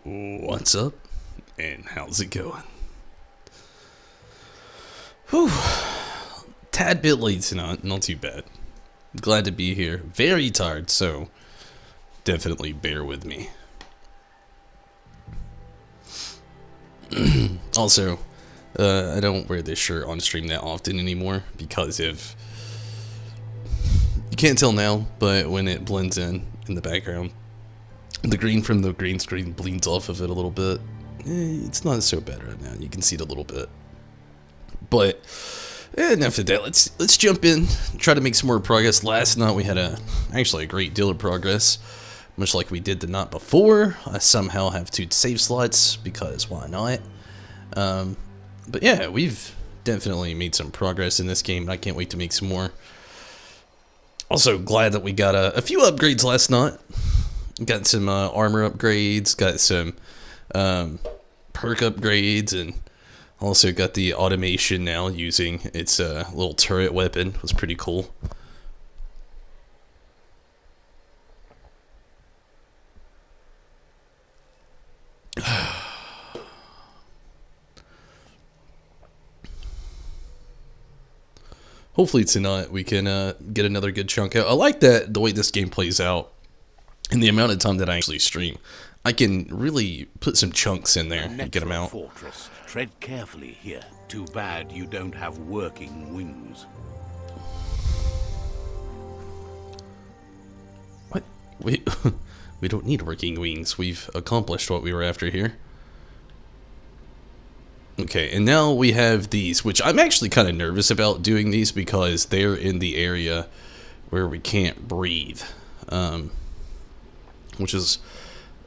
What's up, and how's it going? Whew. Tad bit late tonight, not too bad. Glad to be here. Very tired, so definitely bear with me. Also, I don't wear this shirt on stream that often anymore because of... You can't tell now, but when it blends in the background, the green from the green screen bleeds off of it a little bit. It's not so bad right now. You can see it a little bit. But enough of that. Let's jump in. Try to make some more progress. Last night we had actually a great deal of progress, much like we did the night before. I somehow have 2 save slots because why not? But yeah, we've definitely made some progress in this game. And I can't wait to make some more. Also glad that we got a few upgrades last night. Got some armor upgrades, got some perk upgrades, and also got the automation now using its little turret weapon. It was pretty cool. Hopefully tonight we can get another good chunk out. I like that the way this game plays out. In the amount of time that I actually stream, I can really put some chunks in there and get them out. Fortress. Tread carefully here. Too bad you don't have working wings. What? We don't need working wings. We've accomplished what we were after here. Okay, and now we have these, which I'm actually kind of nervous about doing these because they're in the area where we can't breathe. Which is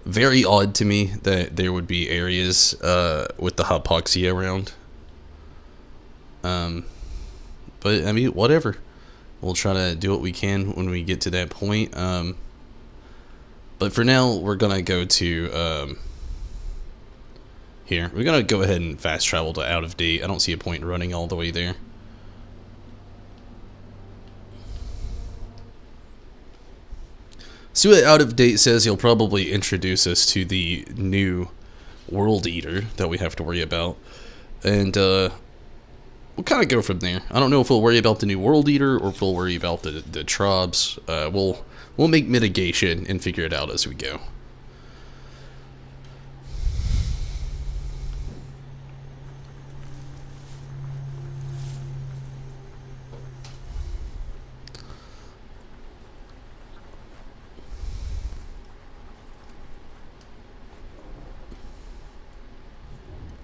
very odd to me that there would be areas with the hypoxia around. But, I mean, whatever. We'll try to do what we can when we get to that point. But for now, we're going to go to here. We're going to go ahead and fast travel to Out of Date. I don't see a point in running all the way there. So Out of Date says he'll probably introduce us to the new World Eater that we have to worry about. And we'll kind of go from there. I don't know if we'll worry about the new World Eater or if we'll worry about the tribes. We'll make mitigation and figure it out as we go.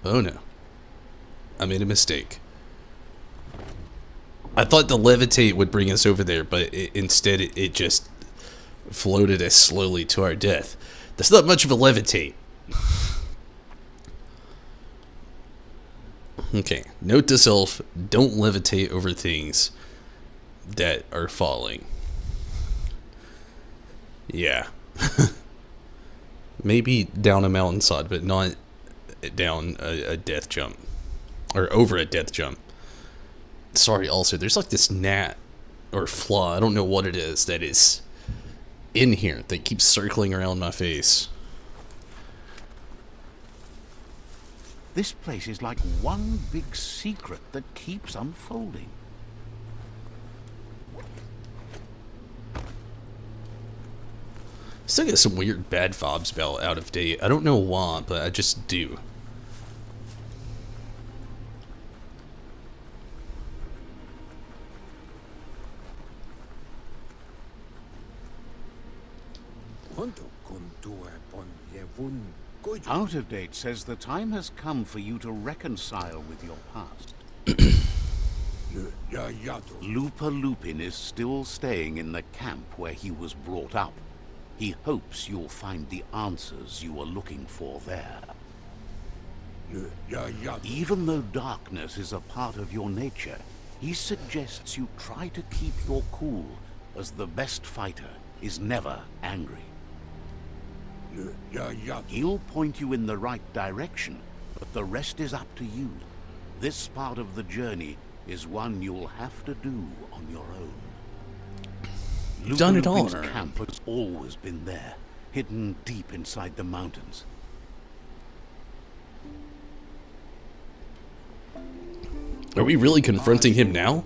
Oh no. I made a mistake. I thought the levitate would bring us over there, but instead it just floated us slowly to our death. That's not much of a levitate. Okay, note to self, don't levitate over things that are falling. Yeah. Maybe down a mountainside, but not down a death jump. Or over a death jump. Sorry, also, there's like this gnat or fly, I don't know what it is, that is in here that keeps circling around my face. This place is like one big secret that keeps unfolding. Still get some weird bad vibes about Out of Date. I don't know why, but I just do. Out of Date says the time has come for you to reconcile with your past. Lupa Lupin is still staying in the camp where he was brought up. He hopes you'll find the answers you are looking for there. Even though darkness is a part of your nature, he suggests you try to keep your cool, as the best fighter is never angry. He'll point you in the right direction, but the rest is up to you. This part of the journey is one you'll have to do on your own. You've done it all. Lupin's camp has always been there, hidden deep inside the mountains. Are we really confronting him now?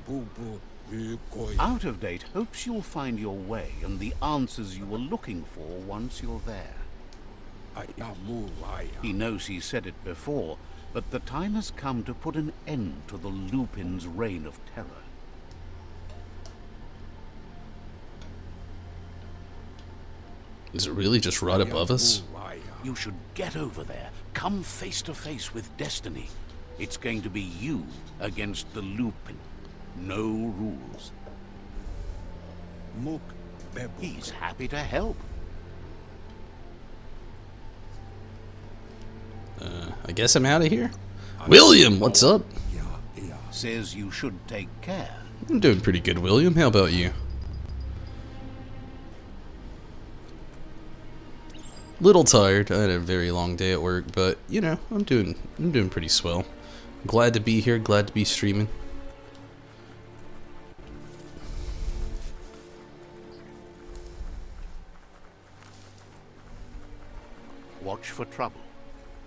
Out of date hopes you'll find your way and the answers you were looking for once you're there. He knows he said it before, but the time has come to put an end to the Lupin's reign of terror. Is it really just right above us? You should get over there. Come face to face with destiny. It's going to be you against the Lupin. No rules. He's happy to help. I guess I'm out of here. William, what's up? Says you should take care. I'm doing pretty good, William. How about you? Little tired. I had a very long day at work, but you know, I'm doing pretty swell. Glad to be here, glad to be streaming. Watch for trouble.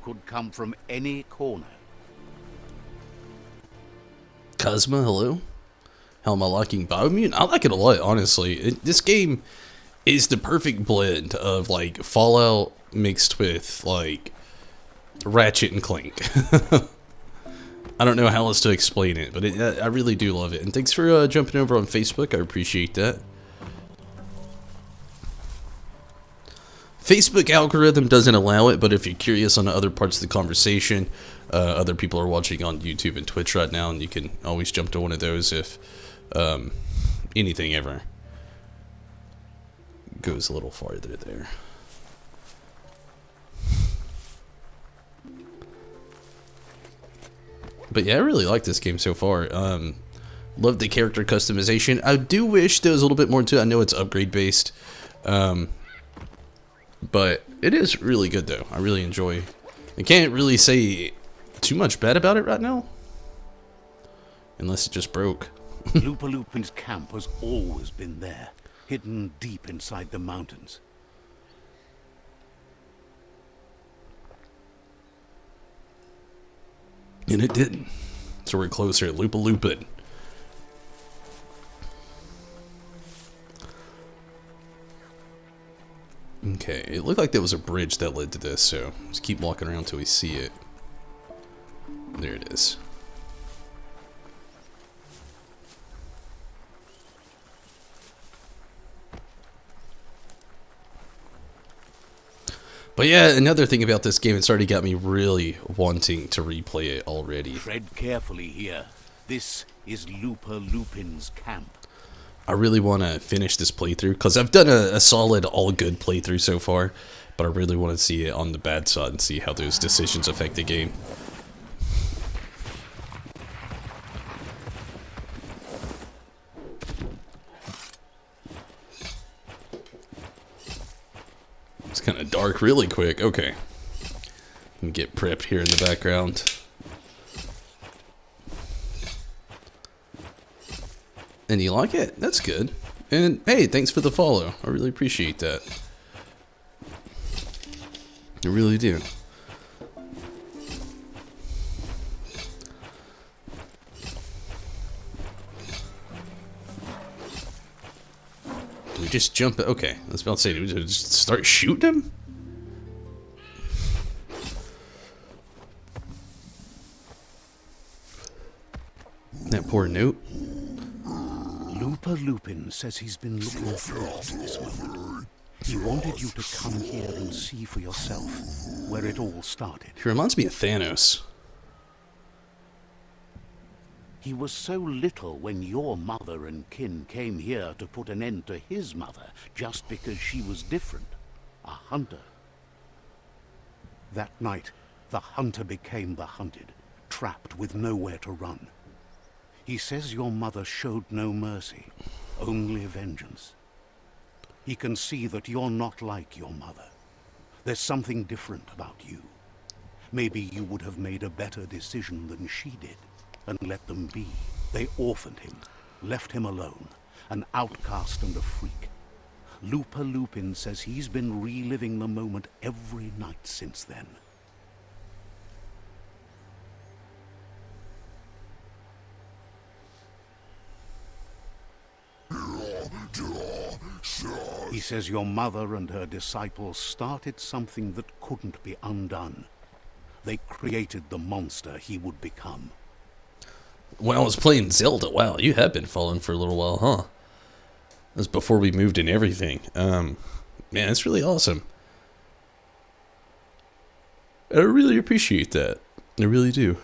Could come from any corner. Cosma, hello. How am I liking Biomutant? I like it a lot, honestly. This game is the perfect blend of like Fallout mixed with like Ratchet and Clank. I don't know how else to explain it, but I really do love it. And thanks for jumping over on Facebook. I appreciate that. Facebook algorithm doesn't allow it, but if you're curious on other parts of the conversation, other people are watching on YouTube and Twitch right now, and you can always jump to one of those if anything ever goes a little farther there. But yeah, I really like this game so far. Love the character customization. I do wish there was a little bit more to it. I know it's upgrade based. But it is really good though. I really enjoy. I can't really say too much bad about it right now. Unless it just broke. Lupin's camp has always been there, hidden deep inside the mountains. And it didn't. So we're closer. Lupin. Okay, it looked like there was a bridge that led to this, so just keep walking around until we see it. There it is. But yeah, another thing about this game, it's already got me really wanting to replay it already. Tread carefully here. This is Lupin's camp. I really want to finish this playthrough, because I've done a solid, all-good playthrough so far, but I really want to see it on the bad side and see how those decisions affect the game. It's kind of dark really quick. Okay. Get prepped here in the background. And you like it? That's good. And hey, thanks for the follow. I really appreciate that. I really do. Do we just jump? Okay, I was about to say, do we just start shooting him? That poor note. Lupin says he's been looking forward to this moment. He wanted you to come here and see for yourself where it all started. He reminds me of Thanos. He was so little when your mother and kin came here to put an end to his mother just because she was different. A hunter. That night, the hunter became the hunted, trapped with nowhere to run. He says your mother showed no mercy, only vengeance. He can see that you're not like your mother. There's something different about you. Maybe you would have made a better decision than she did, and let them be. They orphaned him, left him alone, an outcast and a freak. Lupin says he's been reliving the moment every night since then. He says your mother and her disciples started something that couldn't be undone. They created the monster he would become. When I was playing Zelda, wow, you have been following for a little while, huh? That was before we moved and everything. Man, it's really awesome. I really appreciate that. I really do.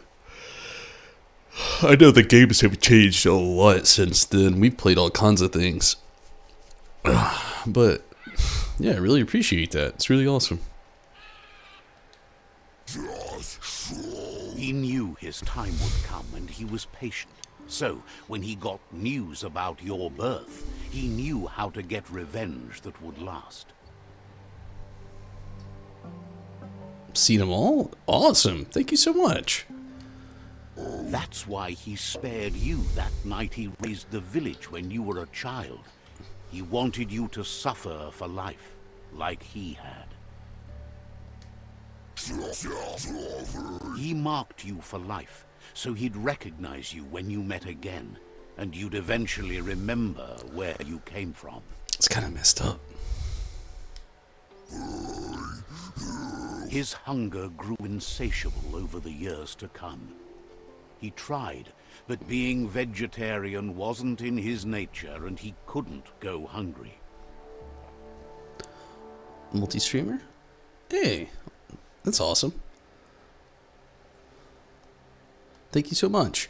I know the games have changed a lot since then. We've played all kinds of things. But, yeah, I really appreciate that. It's really awesome. He knew his time would come and he was patient. So, when he got news about your birth, he knew how to get revenge that would last. Seen them all? Awesome. Thank you so much. That's why he spared you that night he raised the village when you were a child. He wanted you to suffer for life, like he had. He marked you for life, so he'd recognize you when you met again, and you'd eventually remember where you came from. It's kind of messed up. His hunger grew insatiable over the years to come. He tried, but being vegetarian wasn't in his nature, and he couldn't go hungry. Multi-streamer? Hey, that's awesome. Thank you so much.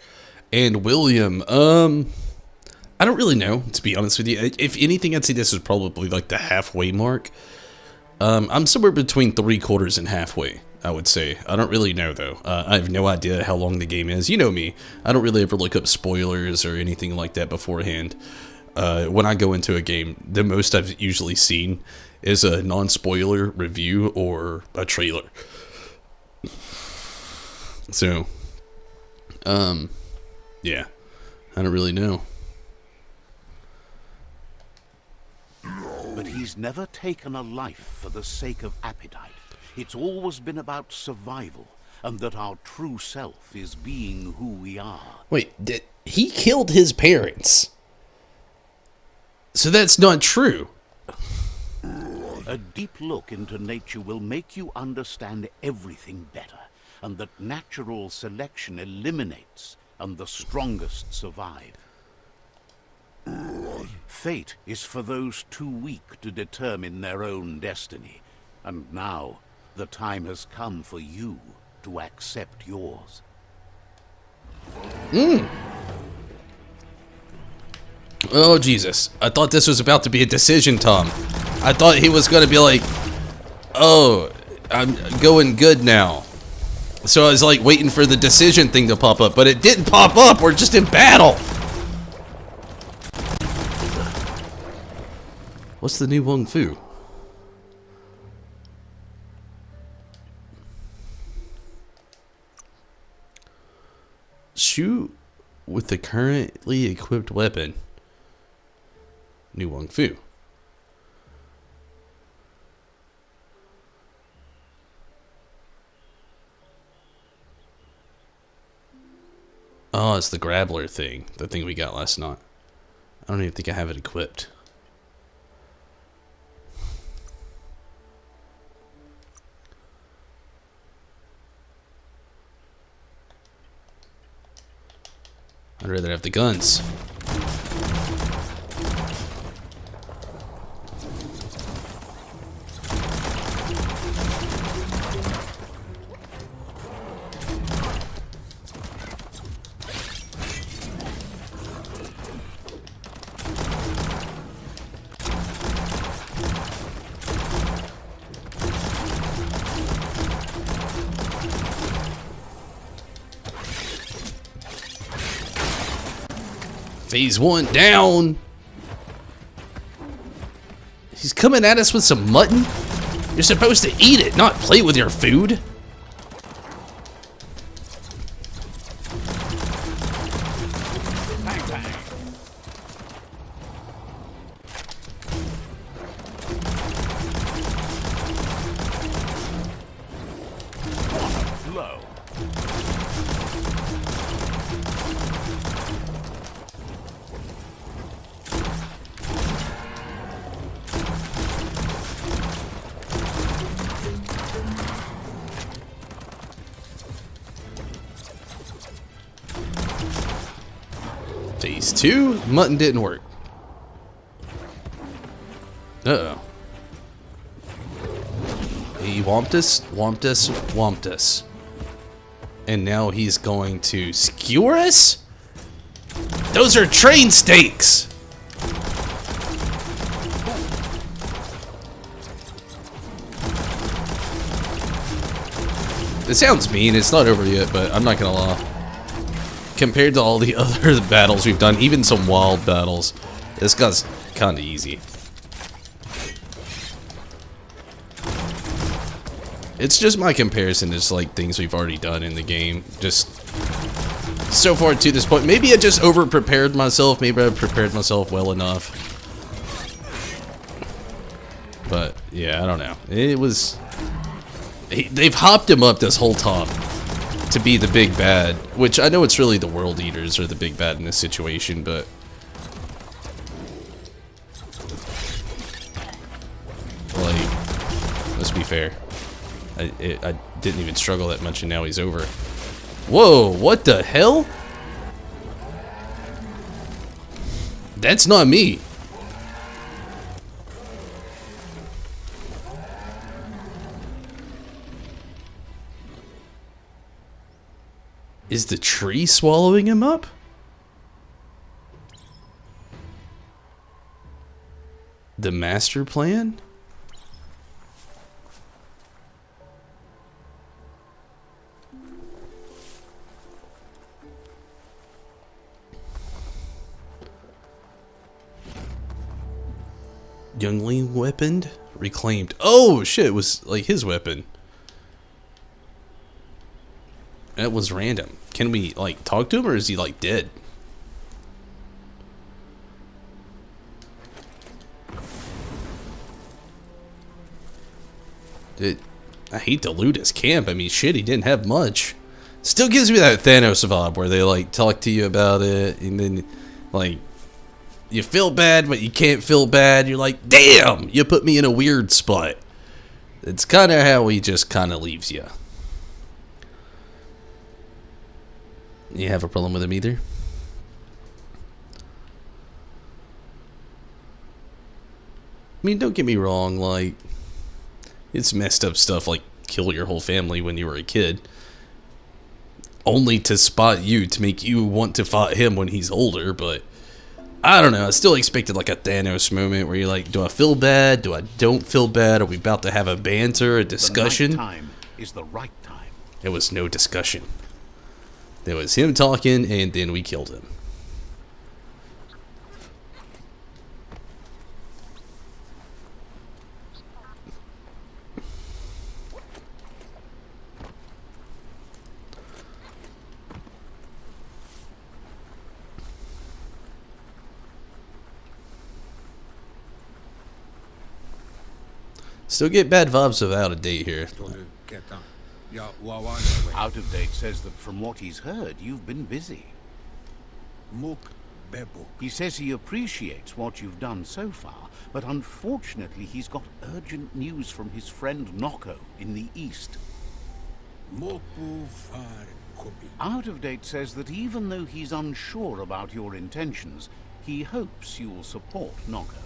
And William, I don't really know, to be honest with you. If anything, I'd say this is probably like the halfway mark. I'm somewhere between 3/4 and halfway, I would say. I don't really know, though. I have no idea how long the game is. You know me. I don't really ever look up spoilers or anything like that beforehand. When I go into a game, the most I've usually seen is a non-spoiler review or a trailer. So, yeah. I don't really know. But he's never taken a life for the sake of appetite. It's always been about survival, and that our true self is being who we are. Wait, he killed his parents? So that's not true. A deep look into nature will make you understand everything better, and that natural selection eliminates, and the strongest survive. Fate is for those too weak to determine their own destiny, and now the time has come for you to accept yours. Oh, Jesus. I thought this was about to be a decision, Tom. I thought he was going to be like, oh, I'm going good now. So I was like waiting for the decision thing to pop up, but it didn't pop up. We're just in battle. What's the new Wong Fu? Shoot with the currently equipped weapon. New Wong Fu. Oh, it's the Grappler thing. The thing we got last night. I don't even think I have it equipped. I'd rather have the guns. Phase 1 down. He's coming at us with some mutton. You're supposed to eat it, not play with your food. Bang, bang. Low. Phase 2, mutton didn't work. Uh-oh. He womped us, womped us, womped us. And now he's going to skewer us? Those are train stakes! It sounds mean, it's not over yet, but I'm not gonna lie. Compared to all the other battles we've done, even some wild battles, this guy's kinda easy. It's just my comparison to like things we've already done in the game. Just so far to this point. Maybe I just over-prepared myself. Maybe I prepared myself well enough. But yeah, I don't know. It was... They've hopped him up this whole time to be the big bad. Which I know it's really the World Eaters are the big bad in this situation, but... like, let's be fair. I didn't even struggle that much and now he's over. Whoa, what the hell? That's not me. Is the tree swallowing him up? The master plan? Youngling weaponed? Reclaimed. Oh shit, it was like his weapon. That was random. Can we like talk to him or is he like dead? I hate to loot his camp. I mean shit, he didn't have much. Still gives me that Thanos vibe where they like talk to you about it and then like you feel bad, but you can't feel bad. You're like, damn, you put me in a weird spot. It's kind of how he just kind of leaves you. You have a problem with him either? I mean, don't get me wrong, like, it's messed up stuff like kill your whole family when you were a kid. Only to spot you, to make you want to fight him when he's older, but... I don't know, I still expected like a Thanos moment where you're like, do I feel bad? Do I don't feel bad? Are we about to have a banter, a discussion? The right time is the right time. There was no discussion. There was him talking and then we killed him. Still get bad vibes of Out of Date here. Out of Date says that from what he's heard, you've been busy. He says he appreciates what you've done so far, but unfortunately he's got urgent news from his friend Noko in the east. Out of Date says that even though he's unsure about your intentions, he hopes you'll support Noko.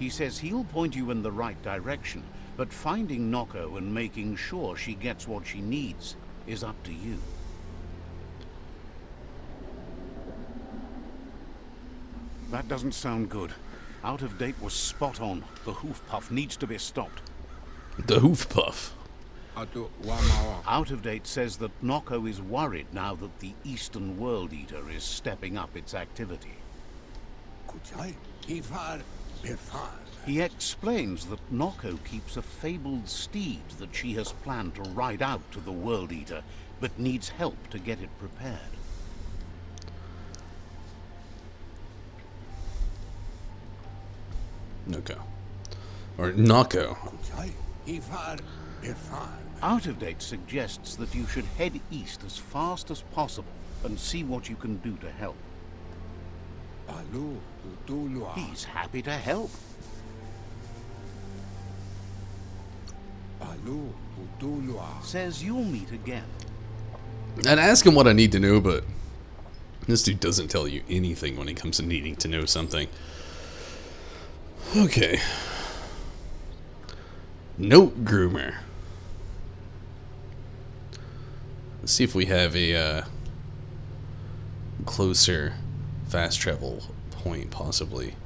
He says he'll point you in the right direction, but finding Noko and making sure she gets what she needs is up to you. That doesn't sound good. Out of Date was spot on. The hoof puff needs to be stopped. The hoof puff? Out of Date says that Noko is worried now that the Eastern World Eater is stepping up its activity. He explains that Noko keeps a fabled steed that she has planned to ride out to the World Eater, but needs help to get it prepared. Noko. Or Noko. Out of Date suggests that you should head east as fast as possible and see what you can do to help. He's happy to help. Says you'll meet again. I'd ask him what I need to know, but this dude doesn't tell you anything when it comes to needing to know something. Okay. Note groomer. Let's see if we have a closer fast travel point, possibly.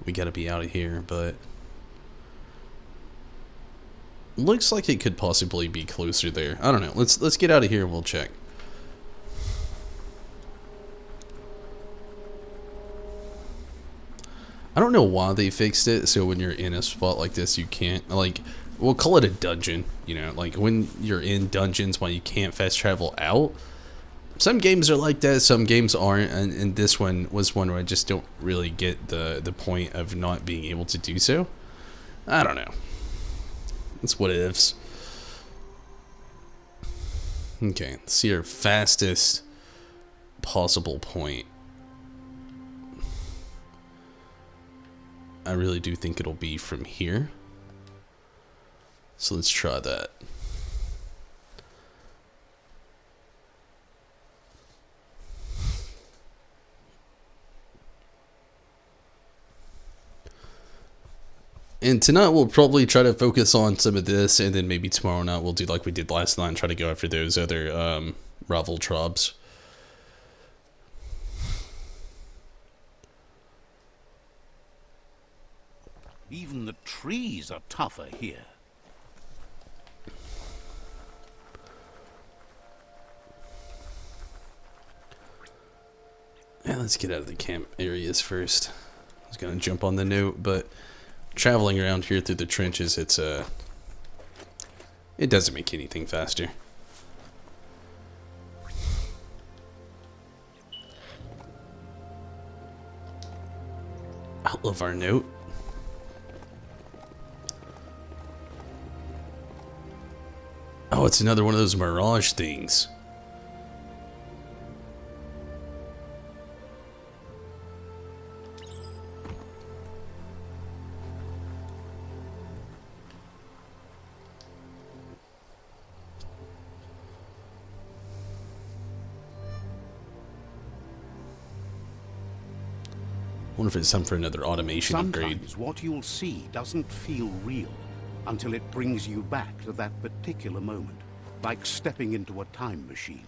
We gotta be out of here, but looks like it could possibly be closer there. I don't know. Let's get out of here and we'll check. I don't know why they fixed it so when you're in a spot like this you can't, like, we'll call it a dungeon, you know, like when you're in dungeons why you can't fast travel out. Some games are like that, some games aren't, and this one was one where I just don't really get the point of not being able to do so. I don't know. It's what ifs. Okay, let's see our fastest possible point. I really do think it'll be from here. So let's try that. And tonight we'll probably try to focus on some of this, and then maybe tomorrow night we'll do like we did last night and try to go after those other rival tribes. Even the trees are tougher here. Yeah, let's get out of the camp areas first. I was gonna jump on the note, but traveling around here through the trenches, it doesn't make anything faster. I love our note. Oh, it's another one of those mirage things. Wonder if it's time for another automation upgrade. Sometimes what you'll see doesn't feel real until it brings you back to that particular moment, like stepping into a time machine.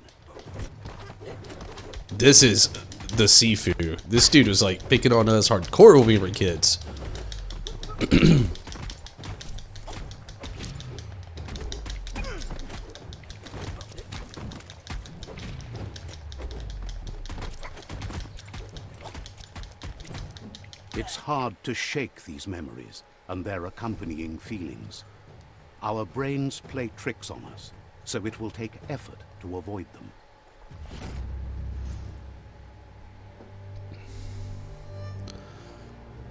This is the Sifu. This dude was like picking on us hardcore when we were kids. It's hard to shake these memories and their accompanying feelings. Our brains play tricks on us, so it will take effort to avoid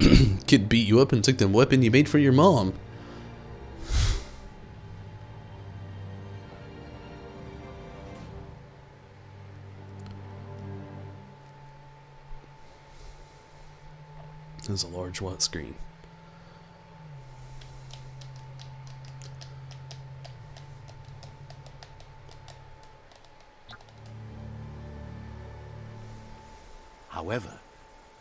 them. Kid beat you up and took the weapon you made for your mom. There's a large white screen. However,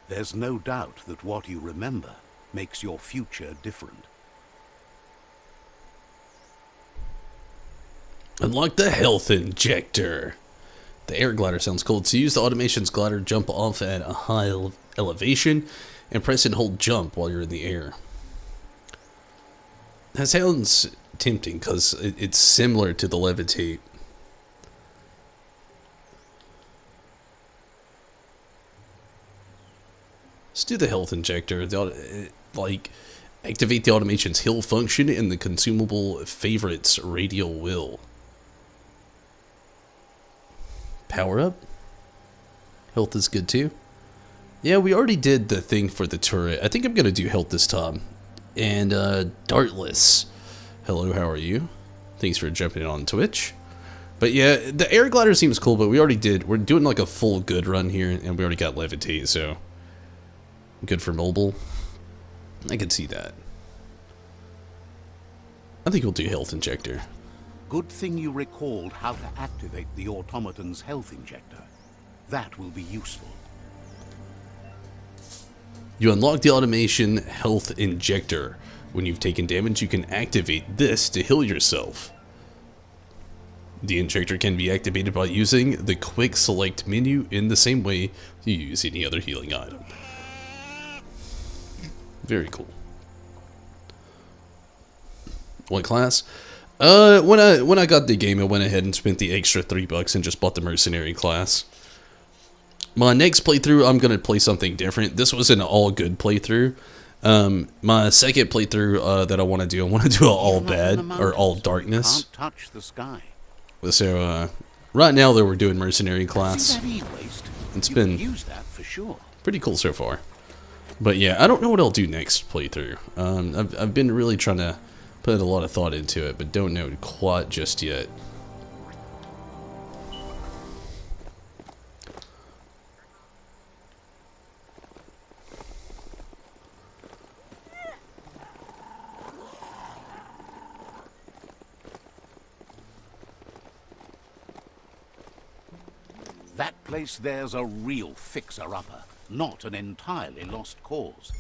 there's no doubt that what you remember makes your future different. Unlock the health injector. The air glider sounds cool. To use the automation's glider, jump off at a high elevation and press and hold jump while you're in the air. That sounds tempting because it's similar to the levitate. Let's do the health injector. Like, activate the automation's heal function and the consumable favorites radial will. Power up. Health is good too. Yeah, we already did the thing for the turret. I think I'm gonna do health this time. And Dartless. Hello, how are you? Thanks for jumping in on Twitch. But yeah, the air glider seems cool, but we already did. We're doing like a full good run here, and we already got levitate, so good for mobile. I can see that. I think we'll do health injector. Good thing you recalled how to activate the automaton's health injector. That will be useful. You unlock the automation health injector. When you've taken damage, you can activate this to heal yourself. The injector can be activated by using the quick select menu in the same way you use any other healing item. Very cool. What class? When I got the game, I went ahead and spent the extra $3 and just bought the mercenary class. My next playthrough, I'm gonna play something different. This was an all good playthrough. My second playthrough that I want to do an all bad or all darkness. Can't touch the sky. So right now, though, we're doing mercenary class. See that e-waste? It's You been can use that for sure. pretty cool so far. But yeah, I don't know what I'll do next playthrough. I've been really trying to put a lot of thought into it, but don't know quite just yet. That place there's a real fixer-upper, not an entirely lost cause.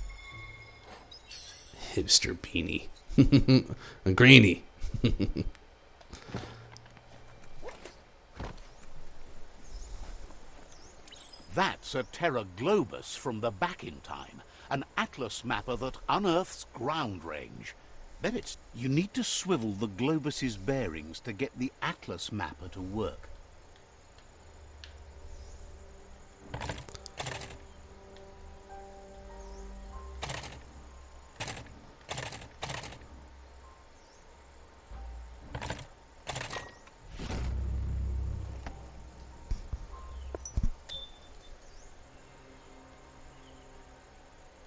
Hipster beanie. A greenie. That's a Terra Globus from the back in time, an atlas mapper that unearths ground range. Bet it's you need to swivel the Globus's bearings to get the atlas mapper to work.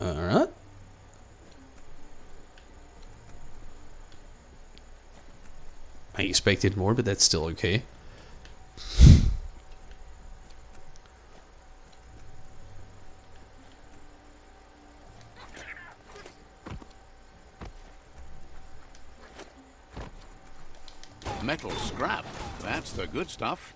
Alright. I expected more, but that's still okay. Metal scrap, that's the good stuff.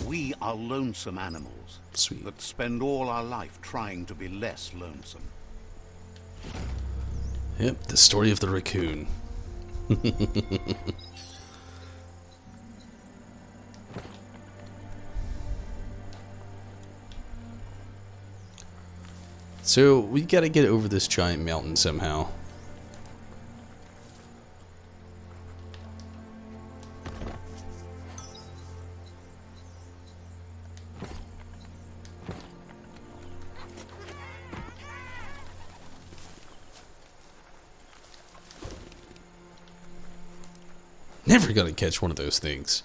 We are lonesome animals. Sweet. That spend all our life trying to be less lonesome. Yep, the story of the raccoon. So, we gotta get over this giant mountain somehow. Never gonna catch one of those things.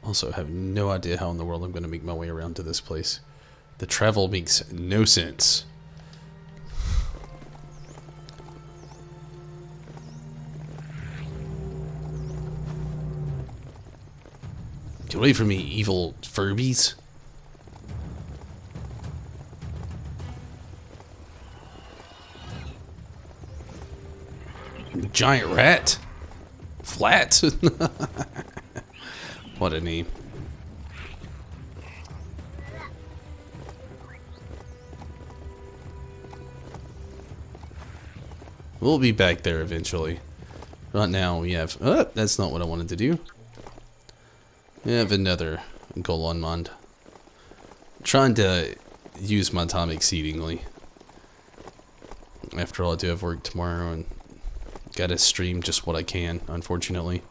Also, I have no idea how in the world I'm gonna make my way around to this place. The travel makes no sense. Get away from me, evil Furbies. Giant rat. Flat. What a name. We'll be back there eventually. Right now we have... Oh, that's not what I wanted to do. We have another goal on mind. Trying to use my time exceedingly. After all, I do have work tomorrow and gotta stream just what I can, unfortunately.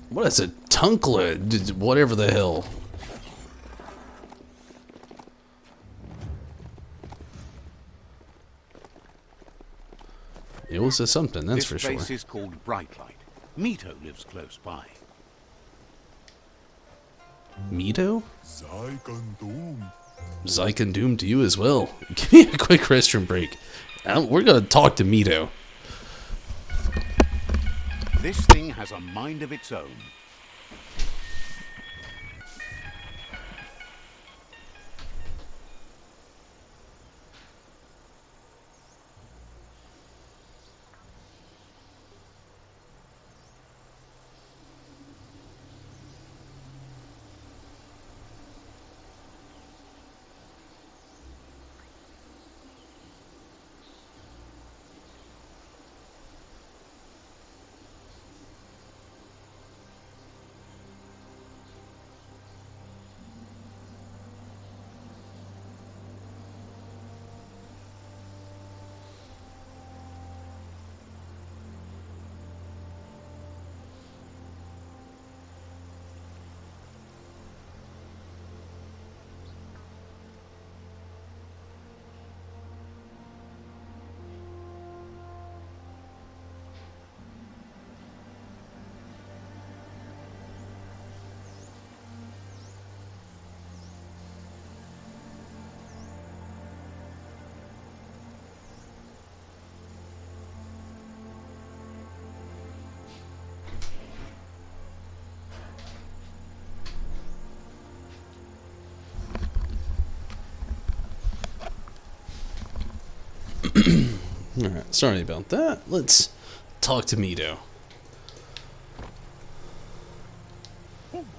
What is a tunkla? Whatever the hell. It was a something, that's for sure. This place is called Brightlight. Mito lives close by. Mito? Zykan Doom to you as well. Give me a quick restroom break. We're gonna talk to Mito. This thing has a mind of its own. Alright, sorry about that. Let's talk to Mito.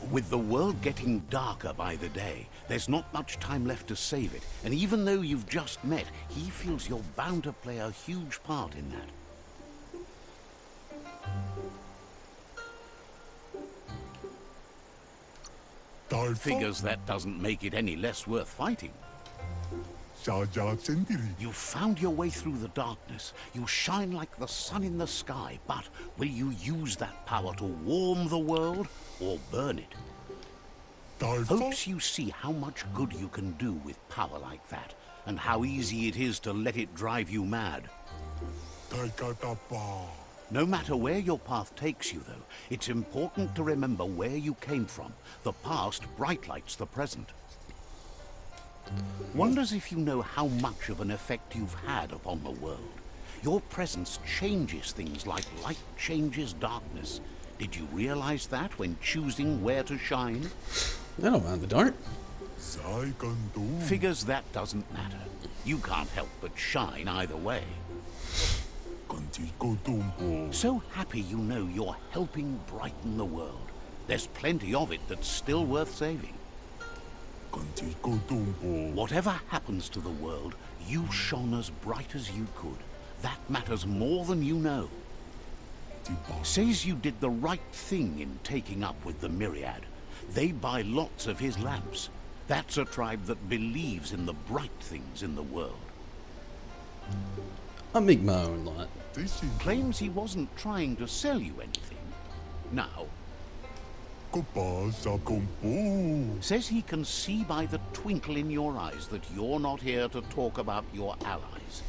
With the world getting darker by the day, there's not much time left to save it. And even though you've just met, he feels you're bound to play a huge part in that. Figures that doesn't make it any less worth fighting. You found your way through the darkness. You shine like the sun in the sky. But will you use that power to warm the world or burn it? Hopes you see how much good you can do with power like that, and how easy it is to let it drive you mad. No matter where your path takes you, though, it's important to remember where you came from. The past brightlights the present. Wonders if you know how much of an effect you've had upon the world. Your presence changes things like light changes darkness. Did you realize that when choosing where to shine? I don't mind the dark. Figures that doesn't matter. You can't help but shine either way. So happy you know you're helping brighten the world. There's plenty of it that's still worth saving. Whatever happens to the world, you shone as bright as you could. That matters more than you know. Says you did the right thing in taking up with the Myriad. They buy lots of his lamps. That's a tribe that believes in the bright things in the world. I make my own lot. Claims he wasn't trying to sell you anything. Now, says he can see by the twinkle in your eyes that you're not here to talk about your allies.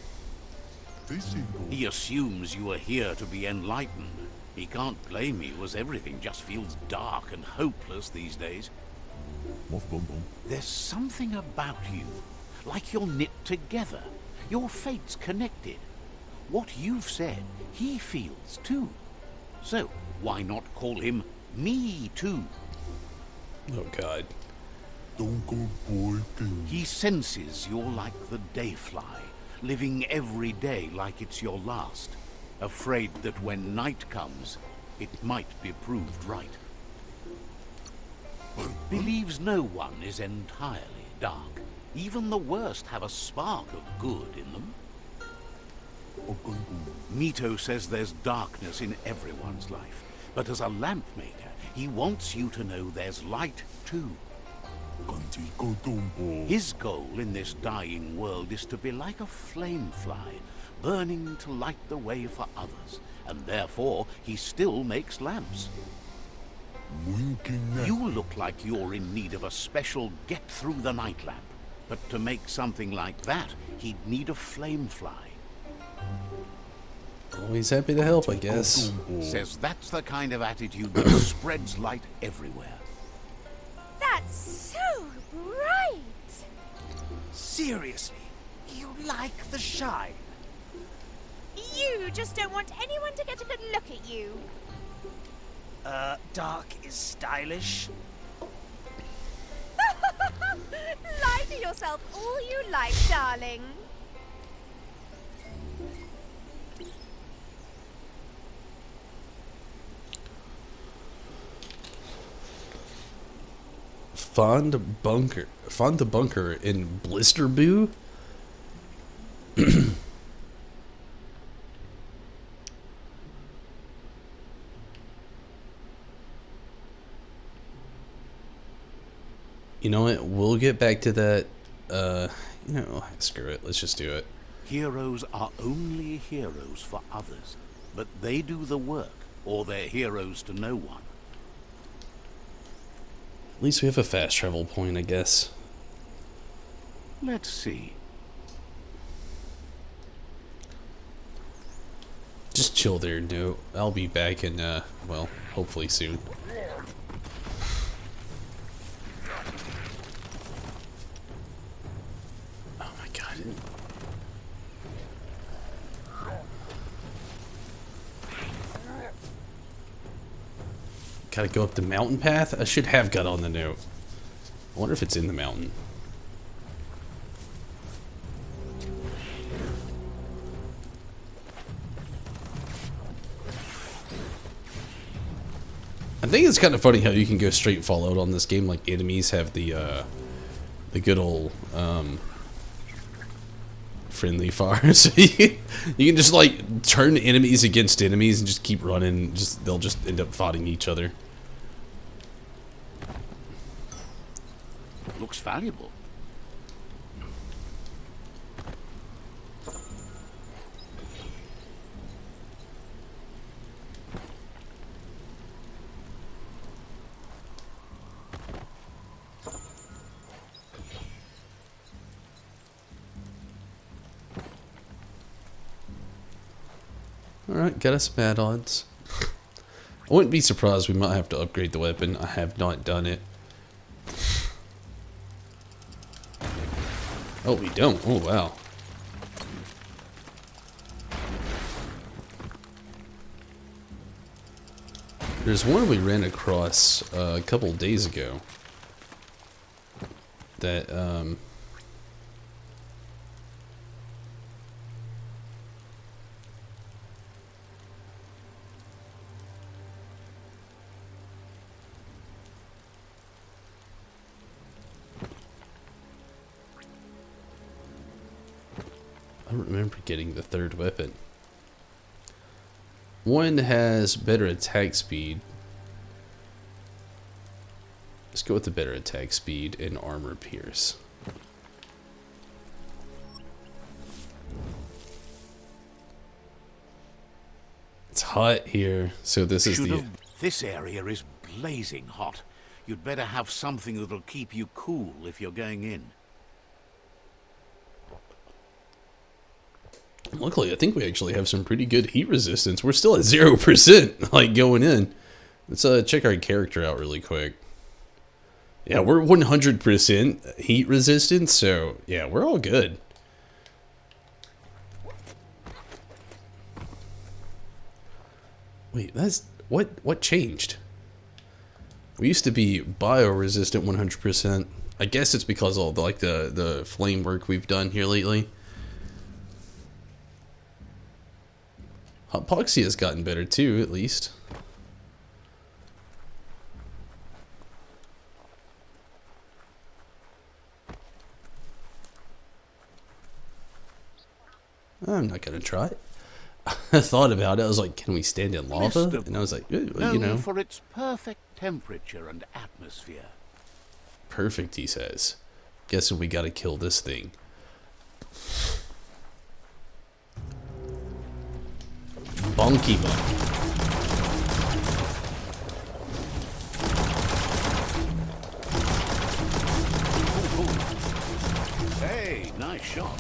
He assumes you are here to be enlightened. He can't blame you, as everything just feels dark and hopeless these days. There's something about you, like you're knit together. Your fate's connected. What you've said, he feels too. So, why not call him Me Too? Oh, God. He senses you're like the dayfly, living every day like it's your last, afraid that when night comes, it might be proved right. Believes no one is entirely dark. Even the worst have a spark of good in them. Mito says there's darkness in everyone's life, but as a lamp maker, he wants you to know there's light too. His goal in this dying world is to be like a flame fly, burning to light the way for others, and therefore he still makes lamps. You look like you're in need of a special get-through-the-night lamp, but to make something like that, he'd need a flame fly. Always happy to help, I guess. Says that's the kind of attitude that spreads light everywhere. That's so bright. Seriously, you like the shine? You just don't want anyone to get a good look at you. Dark is stylish. Lie to yourself all you like, darling. Find the bunker in Blisterboo? You know what? We'll get back to that. Screw it. Let's just do it. Heroes are only heroes for others, but they do the work, or they're heroes to no one. At least we have a fast travel point, I guess. Let's see. Just chill there, no. I'll be back in, well, hopefully soon. Oh my god. Gotta go up the mountain path? I should have got on the note. I wonder if it's in the mountain. I think it's kind of funny how you can go straight Fallout on this game. Like, enemies have the good old, friendly fire. So you can just, like, turn enemies against enemies and just keep running. They'll just end up fighting each other. Looks valuable. Alright, got us some add-ons. I wouldn't be surprised we might have to upgrade the weapon. I have not done it. Oh, we don't. Oh, wow. There's one we ran across a couple days ago that, I don't remember getting the third weapon. One has better attack speed. Let's go with the better attack speed and armor pierce. It's hot here, so this is the... This area is blazing hot. You'd better have something that'll keep you cool if you're going in. Luckily, I think we actually have some pretty good heat resistance. We're still at 0%, like, going in. Let's check our character out really quick. Yeah, we're 100% heat resistant, so yeah, we're all good. Wait, that's... What changed? We used to be bio-resistant 100%. I guess it's because of, like, the flame work we've done here lately. Hypoxia has gotten better too, at least. I'm not gonna try it. I thought about it. I was like, can we stand in lava? And I was like, you know. For its perfect temperature and atmosphere. Perfect, he says. Guessing we gotta kill this thing. Bonky bunk. Hey, nice shot.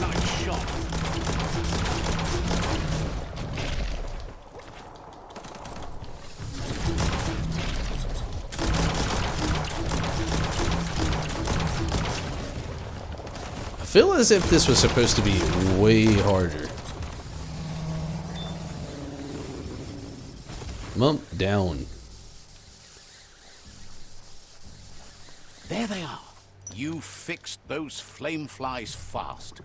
Nice shot. I feel as if this was supposed to be way harder. Mump down. There they are. You fixed those flame flies fast.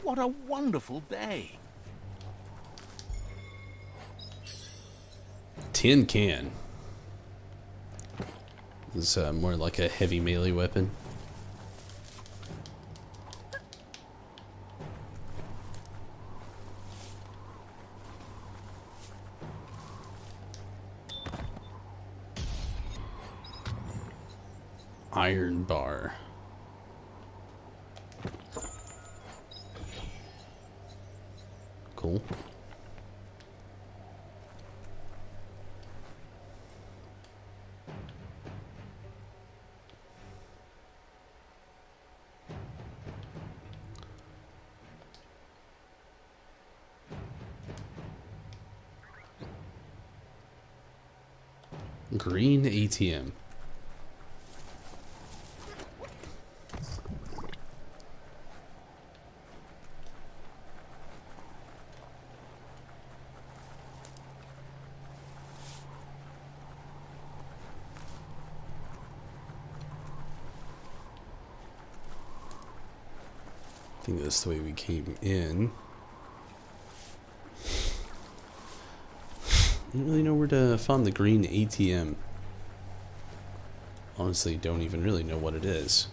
What a wonderful day. Tin can. This is more like a heavy melee weapon. Iron bar. Cool. Green ATM. I think that's the way we came in. I don't really know where to find the green ATM. Honestly, don't even really know what it is.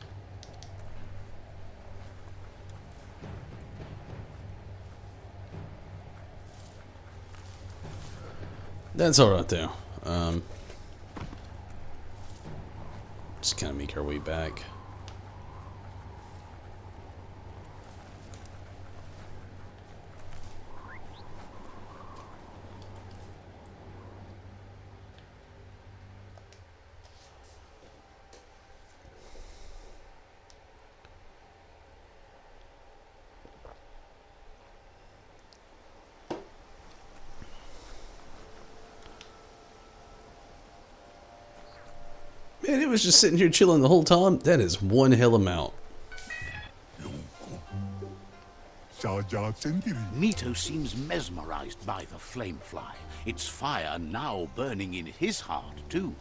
That's alright though. Just kind of make our way back. Man, it was just sitting here chilling the whole time. That is one hell amount. Mito seems mesmerized by the flame fly. Its fire now burning in his heart, too.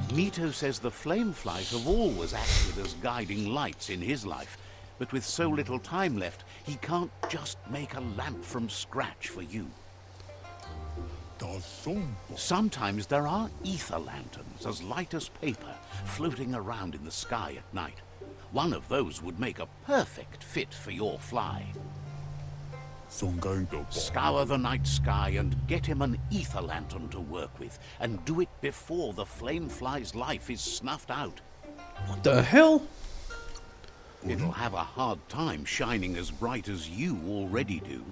Mito says the flame flies have always acted as guiding lights in his life, but with so little time left, he can't just make a lamp from scratch for you. Sometimes there are ether lanterns, as light as paper, floating around in the sky at night. One of those would make a perfect fit for your fly. Scour the night sky and get him an ether lantern to work with, and do it before the flame fly's life is snuffed out. What the hell? It'll have a hard time shining as bright as you already do.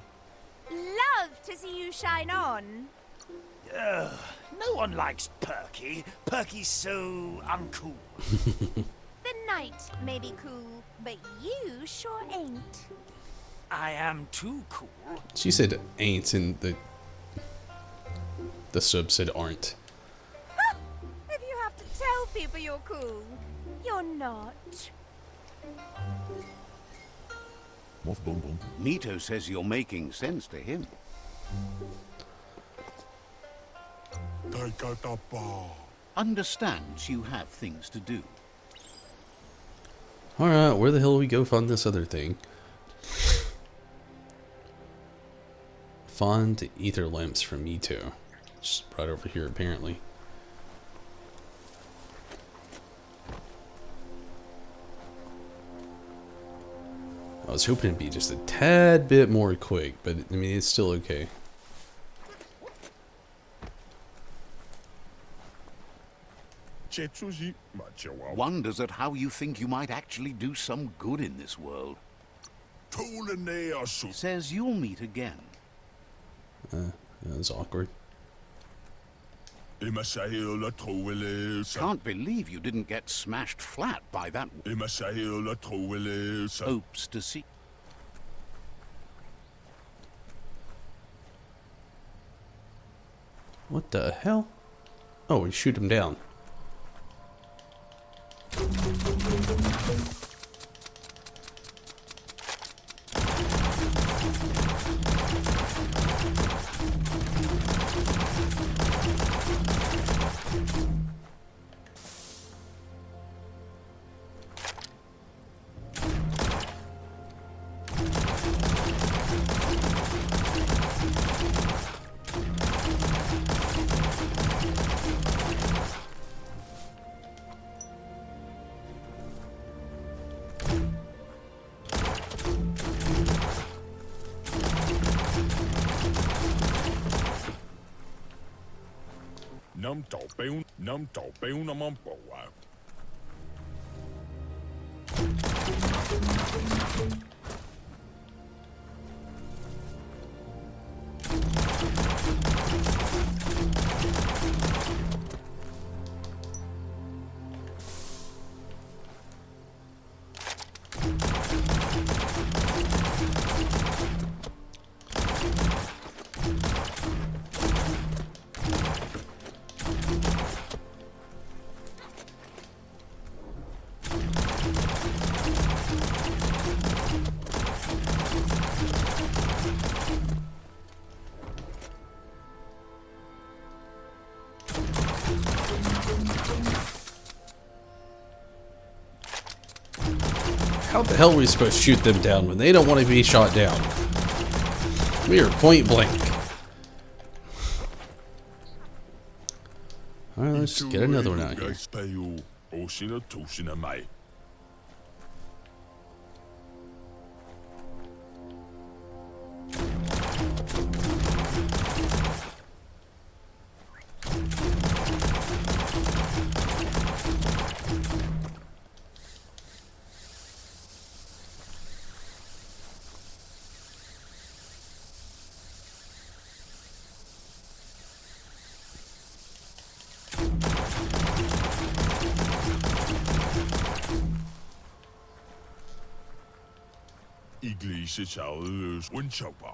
Love to see you shine on. No one likes Perky. Perky's so uncool. The night may be cool, but you sure ain't. I am too cool. She said ain't, and the sub said aren't. If you have to tell people you're cool, you're not. Mito says you're making sense to him. Understands you have things to do. Alright, where the hell do we go find this other thing? Find ether lamps from Mito. Just right over here, apparently. I was hoping it'd be just a tad bit more quick, but I mean, it's still okay. Wonders at how you think you might actually do some good in this world. Says you'll meet again. That was awkward. Can't believe you didn't get smashed flat by that. Hopes to see. What the hell? Oh, we shoot him down. How the hell are we supposed to shoot them down when they don't want to be shot down? We are point blank. Alright, let's get another one out here.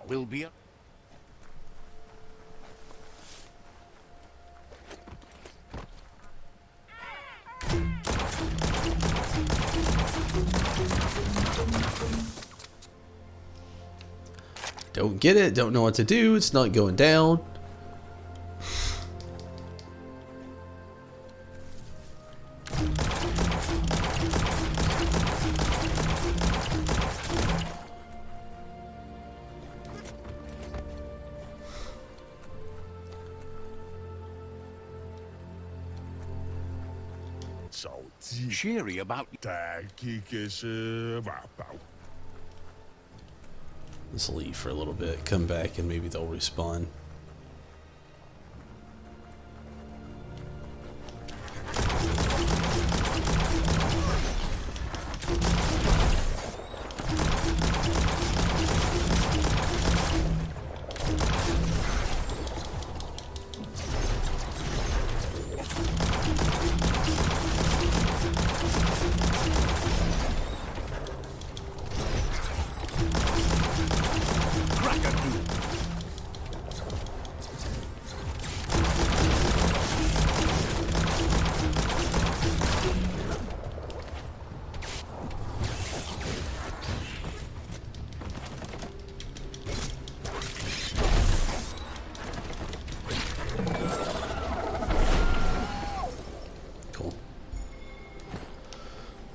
Will be a... Don't get it, don't know what to do, it's not going down. cheery about... Let's leave for a little bit, come back, and maybe they'll respawn.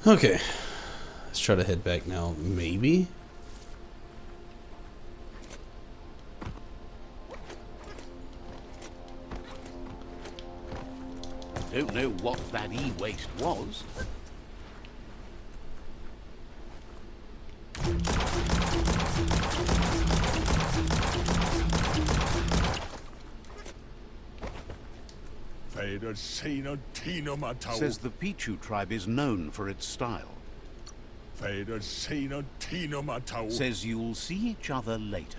Okay, let's try to head back now, maybe? Don't know what that e-waste was. Says the Pichu tribe is known for its style. Says you'll see each other later.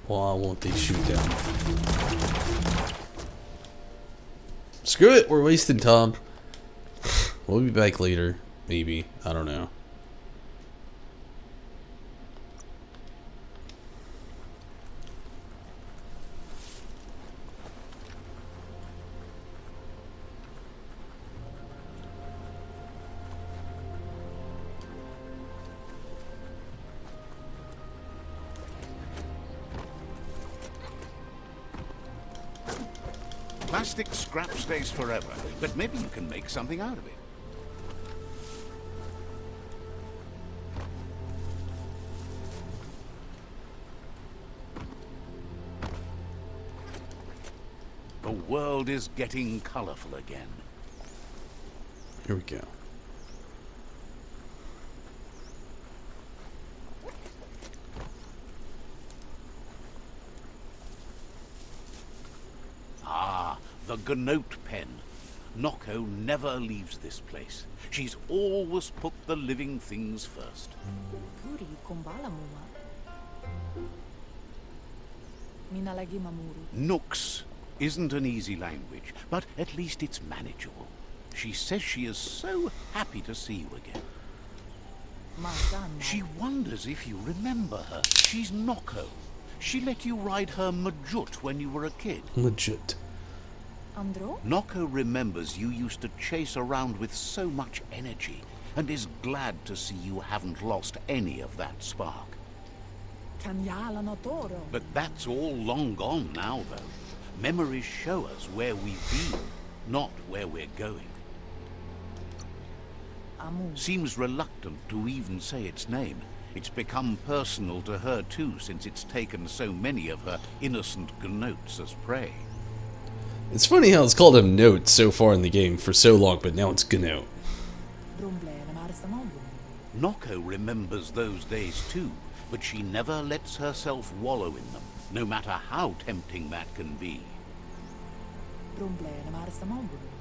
Why won't they shoot down? Screw it, we're wasting time. We'll be back later, maybe. I don't know. Plastic scrap stays forever, but maybe you can make something out of it. The world is getting colorful again. Here we go. The Gnote pen. Noko never leaves this place. She's always put the living things first. Puri kumbala muma. Minalagi mamuru. Nooks isn't an easy language, but at least it's manageable. She says she is so happy to see you again. She wonders if you remember her. She's Noko. She let you ride her Majut when you were a kid. Legit. Andro? Noko remembers you used to chase around with so much energy and is glad to see you haven't lost any of that spark. Kanyala no toro. But that's all long gone now, though. Memories show us where we've been, not where we're going. Amu. Seems reluctant to even say its name. It's become personal to her too, since it's taken so many of her innocent Gnotes as prey. It's funny how it's called a note so far in the game for so long, but now it's Gnote. Noko remembers those days too, but she never lets herself wallow in them, no matter how tempting that can be.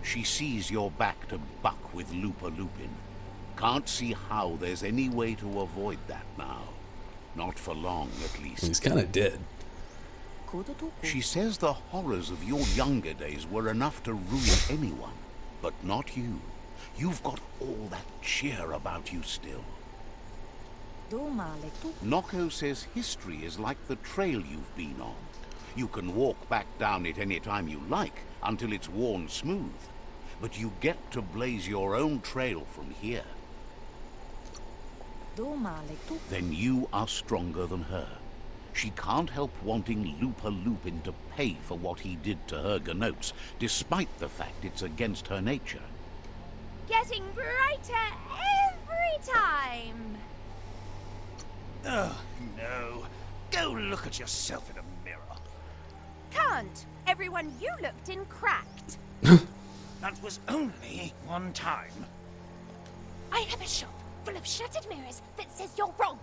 She sees you're back to buck with Lupa Lupin. Can't see how there's any way to avoid that now. Not for long, at least. He's kind of dead. She says the horrors of your younger days were enough to ruin anyone, but not you. You've got all that cheer about you still. Noko says history is like the trail you've been on. You can walk back down it any time you like, until it's worn smooth. But you get to blaze your own trail from here. Then you are stronger than her. She can't help wanting Lupa Lupin to pay for what he did to her Gnotes, despite the fact it's against her nature. Getting brighter every time. Oh, no. Go look at yourself in a mirror. Can't. Everyone you looked in cracked. That was only one time. I have a shop full of shattered mirrors that says you're wrong.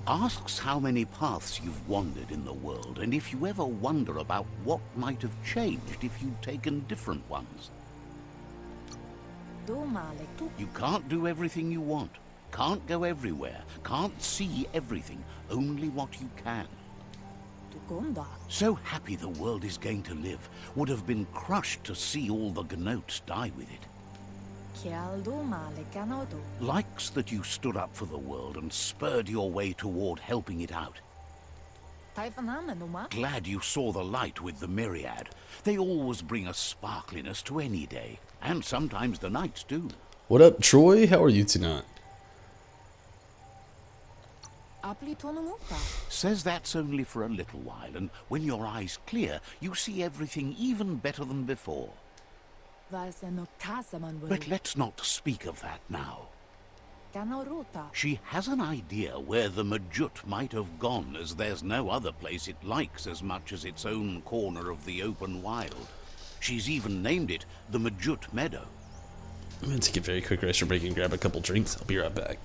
Asks how many paths you've wandered in the world, and if you ever wonder about what might have changed if you'd taken different ones. You can't do everything you want, can't go everywhere, can't see everything, only what you can. So happy the world is going to live, would have been crushed to see all the Gnotes die with it. Likes that you stood up for the world and spurred your way toward helping it out. Glad you saw the light with the myriad. They always bring a sparkliness to any day, and sometimes the nights too. What up, Troy? How are you tonight? Says that's only for a little while, and when your eyes clear, you see everything even better than before. But let's not speak of that now. She has an idea where the Majut might have gone, as there's no other place it likes as much as its own corner of the open wild. She's even named it the Majut Meadow. I'm gonna take a very quick restroom break and grab a couple drinks. I'll be right back.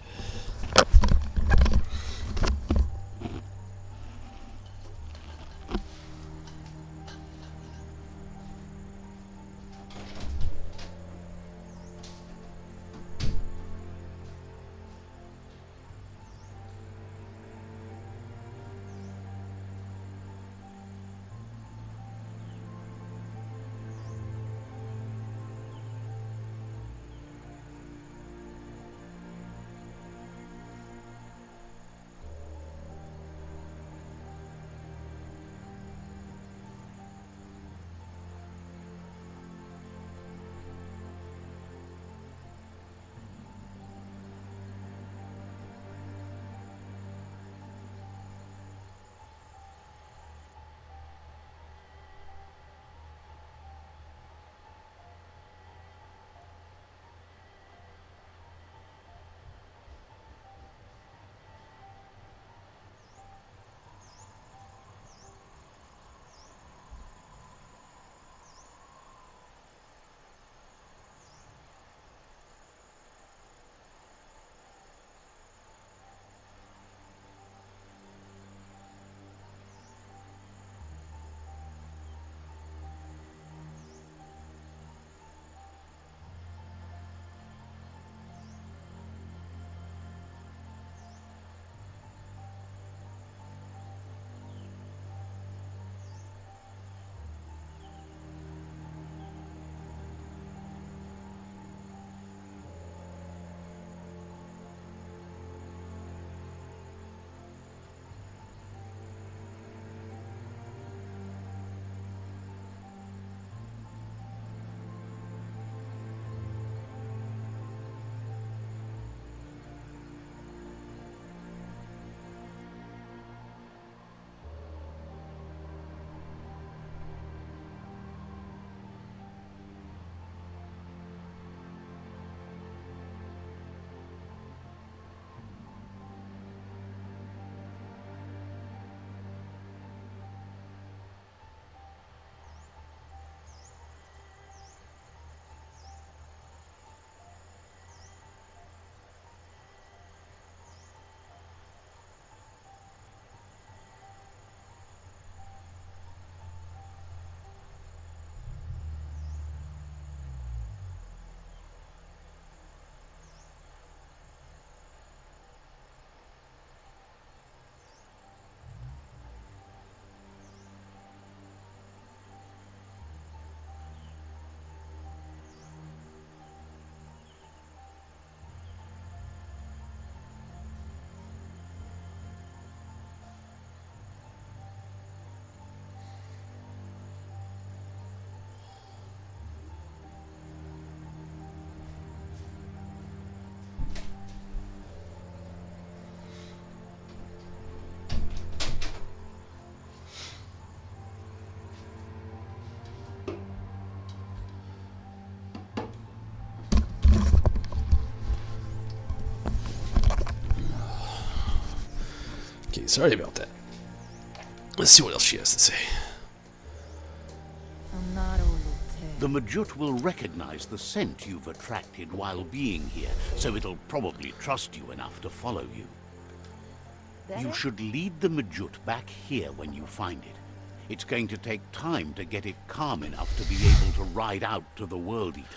Okay, sorry about that. Let's see what else she has to say. The Majut will recognize the scent you've attracted while being here, so it'll probably trust you enough to follow you. You should lead the Majut back here when you find it. It's going to take time to get it calm enough to be able to ride out to the World Eater.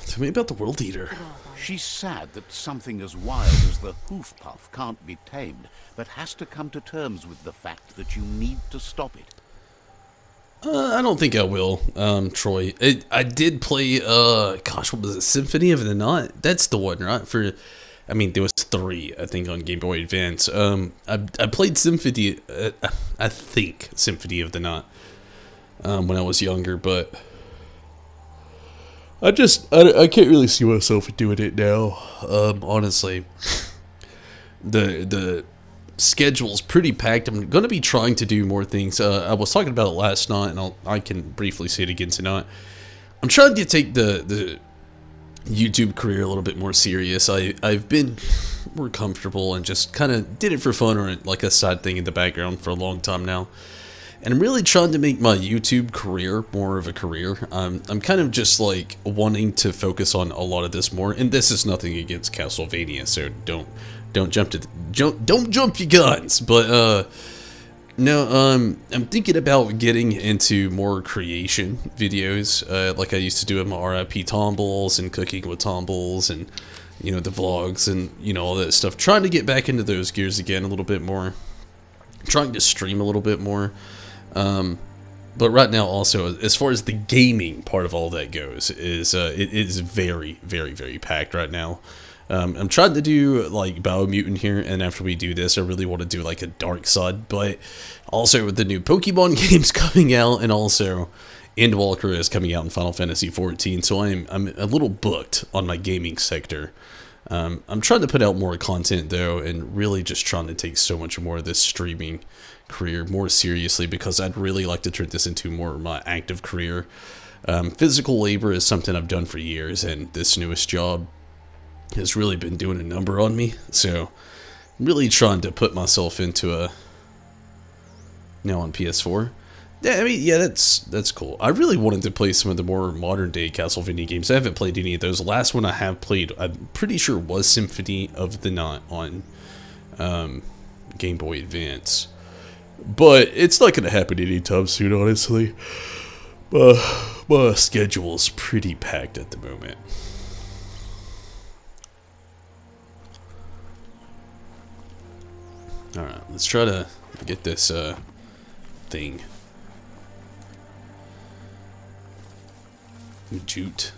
Tell me about the World Eater. She's sad that something as wild as the hoof puff can't be tamed, but has to come to terms with the fact that you need to stop it. I don't think I will, Troy. I did play, gosh, what was it? Symphony of the Night? That's the one, right? I mean, there was 3, I think, on Game Boy Advance. I played Symphony, I think Symphony of the Night, when I was younger, but I can't really see myself doing it now, honestly. The schedule's pretty packed. I'm going to be trying to do more things. I was talking about it last night, and I can briefly say it again tonight. I'm trying to take the YouTube career a little bit more serious. I've been more comfortable and just kind of did it for fun or like a side thing in the background for a long time now. And I'm really trying to make my YouTube career more of a career. I'm kind of just like wanting to focus on a lot of this more. And this is nothing against Castlevania, so don't jump to don't jump your guns. But no, I'm thinking about getting into more creation videos, like I used to do with my RIP Tombles and cooking with Tombles and, you know, the vlogs and, you know, all that stuff. Trying to get back into those gears again a little bit more. Trying to stream a little bit more. But right now also, as far as the gaming part of all that goes, is it is very, very, very packed right now. I'm trying to do like Biomutant here, and after we do this, I really want to do like a dark side, but also with the new Pokemon games coming out, and also Endwalker is coming out in Final Fantasy XIV, so I'm a little booked on my gaming sector. I'm trying to put out more content though, and really just trying to take so much more of this streaming career more seriously, because I'd really like to turn this into more of my active career. Physical labor is something I've done for years, and this newest job has really been doing a number on me, so I'm really trying to put myself into a... Now on PS4. Yeah, I mean, yeah, that's cool. I really wanted to play some of the more modern day Castlevania games. I haven't played any of those. The last one I have played, I'm pretty sure, was Symphony of the Night on Game Boy Advance. But it's not going to happen anytime soon, honestly. My schedule's pretty packed at the moment. Alright, let's try to get this thing. Jute.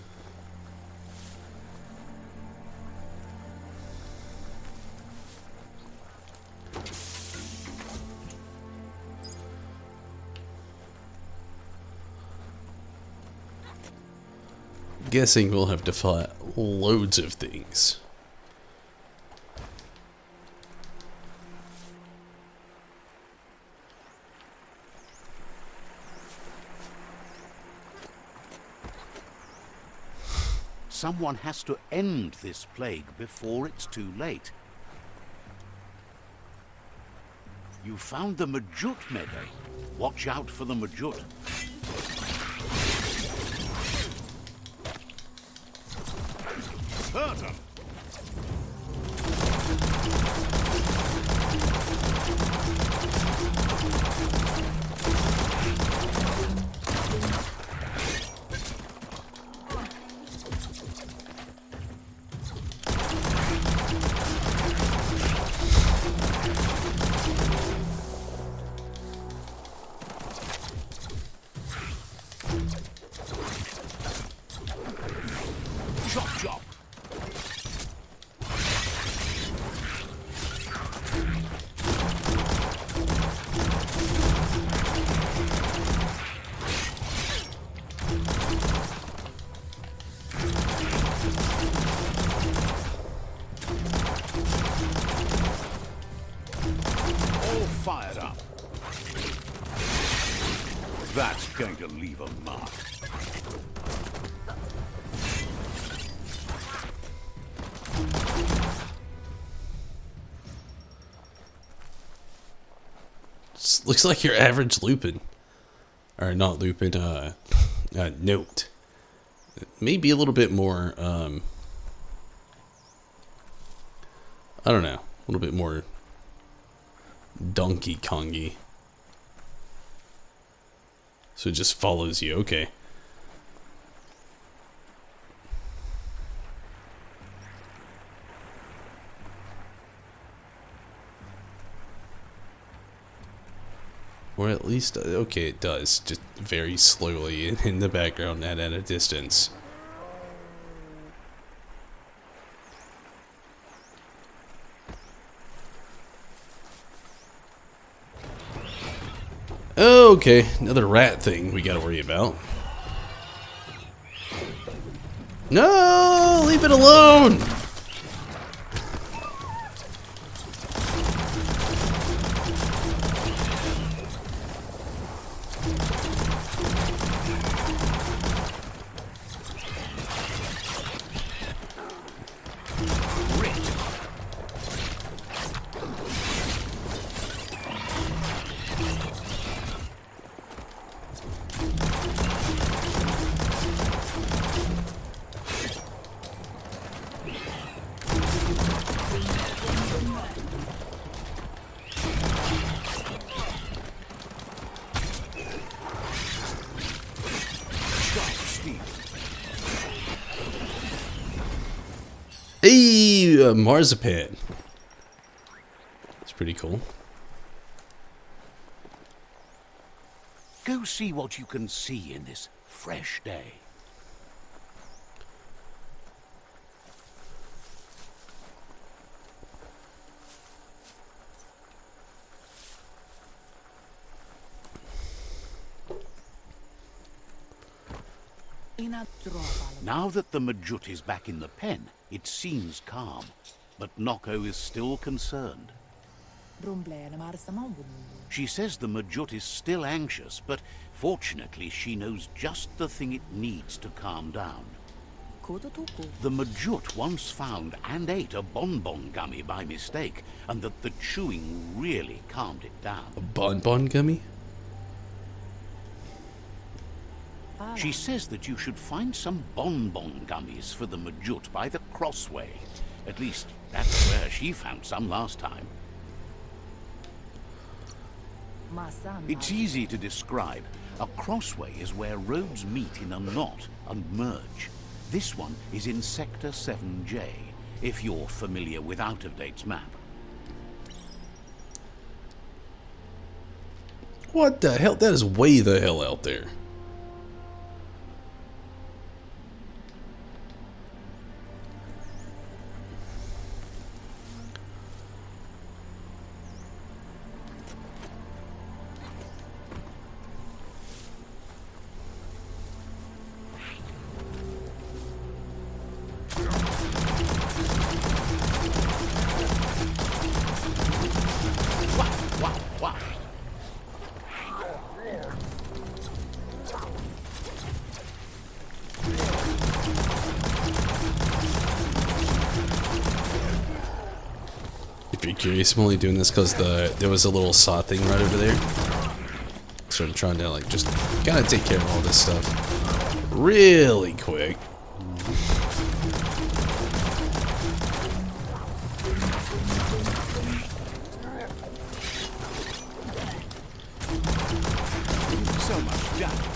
Guessing we'll have to fight loads of things. Someone has to end this plague before it's too late. You found the Majut meadow. Watch out for the Majut. Hurt 'em. Chop, chop. All fired up. That's going to leave a mark. Looks like your average Lupin. Or not Lupin, Note. Maybe a little bit more, I don't know, a little bit more Donkey Kongy. So it just follows you, okay. Or at least, okay, it does, just very slowly in the background and at a distance. Okay, another rat thing we gotta worry about. No, leave it alone! a marzipan. It's pretty cool. Go see what you can see in this fresh day. Now that the Majut is back in the pen, it seems calm, but Noko is still concerned. She says the Majut is still anxious, but fortunately she knows just the thing it needs to calm down. The Majut once found and ate a bonbon gummy by mistake, and that the chewing really calmed it down. A bonbon gummy? She says that you should find some bonbon gummies for the Majut by the crossway. At least, that's where she found some last time. It's easy to describe. A crossway is where roads meet in a knot and merge. This one is in Sector 7J, if you're familiar with Out-of-Date's map. What the hell? That is way the hell out there. If you're curious, I'm only doing this because there was a little saw thing right over there. So I'm trying to like just kind of take care of all this stuff really quick. So much damage.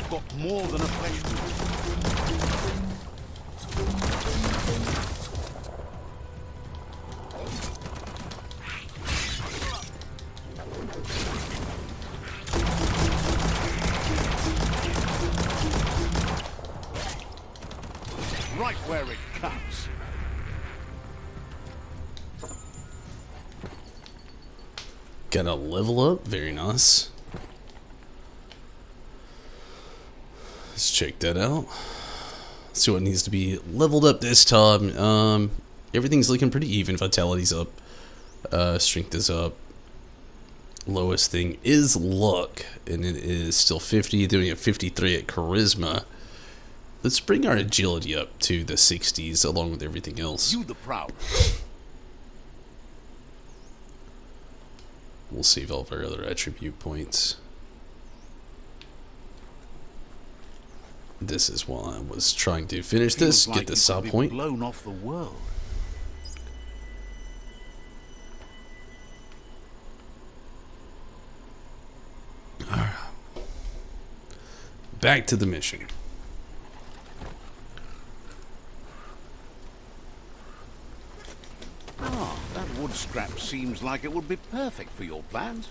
Got more than a flesh wound. Right where it cuts. Gotta level up. Very nice. Let's check that out. See what needs to be leveled up this time. Everything's looking pretty even. Vitality's up. Strength is up. Lowest thing is luck, and it is still 50. Then we have 53 at charisma. Let's bring our agility up to the 60s along with everything else. You the proud. We'll save all of our other attribute points. This is while I was trying to finish this, Feels get the like saw you could be point. blown off the world. Back to the mission. Ah, that wood scrap seems like it would be perfect for your plans.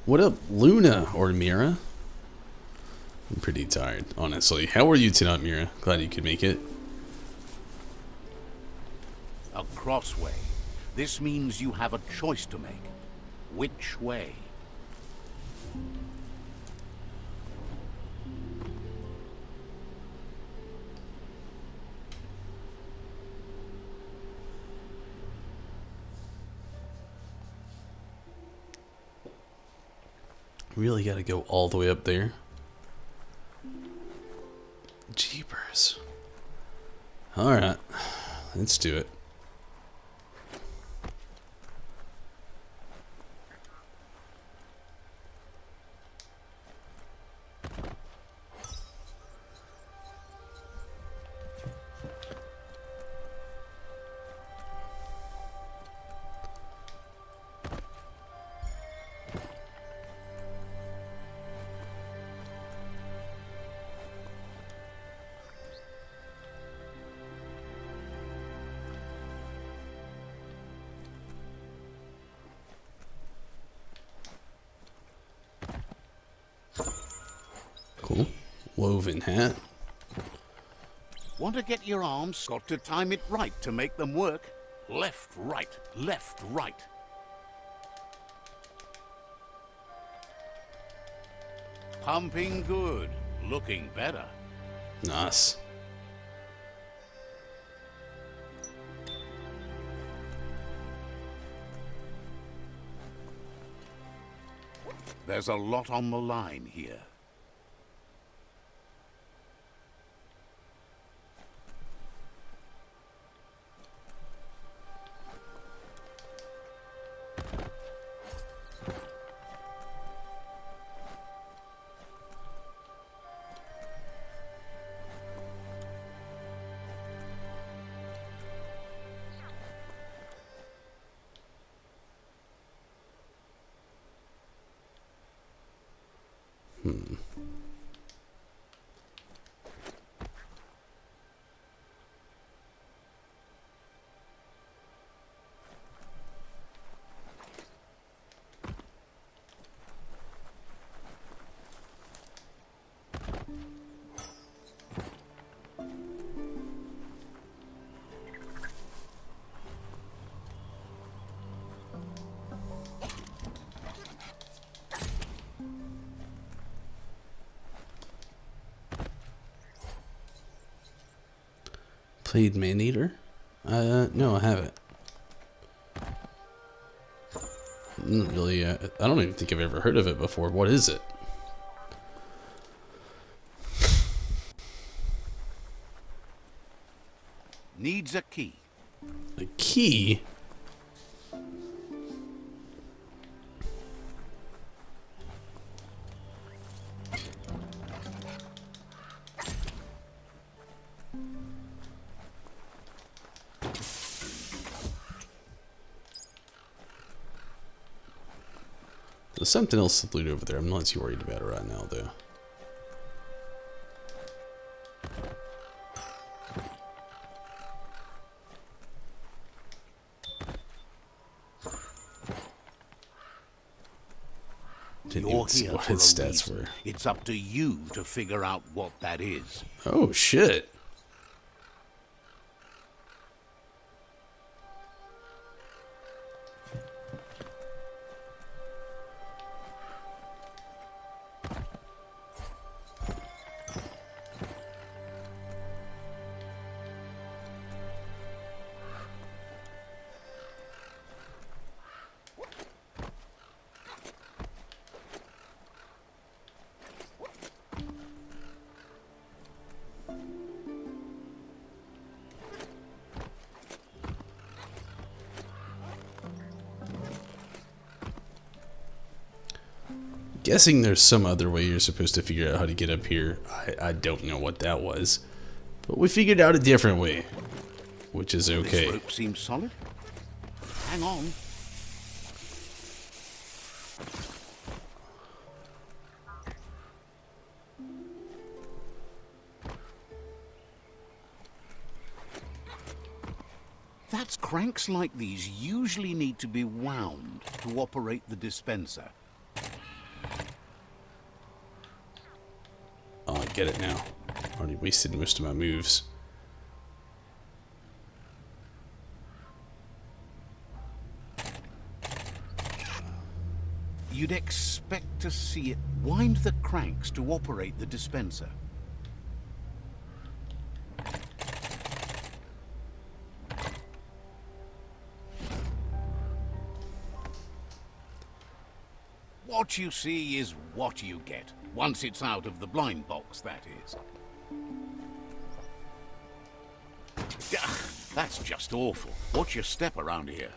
What up, Luna or Mira? I'm pretty tired, honestly. How are you tonight, Mira? Glad you could make it. A crossway. This means you have a choice to make. Which way? Really got to go all the way up there. Jeepers. Alright. Let's do it. Cool. Woven hat. Want to get your arms? Got to time it right to make them work. Left, right, left, right. Pumping good. Looking better. Nice. There's a lot on the line here. Played Maneater? No, I haven't. Really, I don't even think I've ever heard of it before. What is it? Needs a key. A key? There's something else to loot over there. I'm not too worried about it right now, though. Didn't You're even see here what for his a stats reason. were. It's up to you to figure out what that is. Oh, shit. Guessing there's some other way you're supposed to figure out how to get up here. I don't know what that was. But we figured out a different way. Which is This okay. rope seems solid. Hang on. That's cranks like these usually need to be wound to operate the dispenser. Oh, I get it now. Already wasted most of my moves. You'd expect to see it wind the cranks to operate the dispenser. What you see is what you get. Once it's out of the blind box, that is. Ugh, that's just awful. Watch your step around here.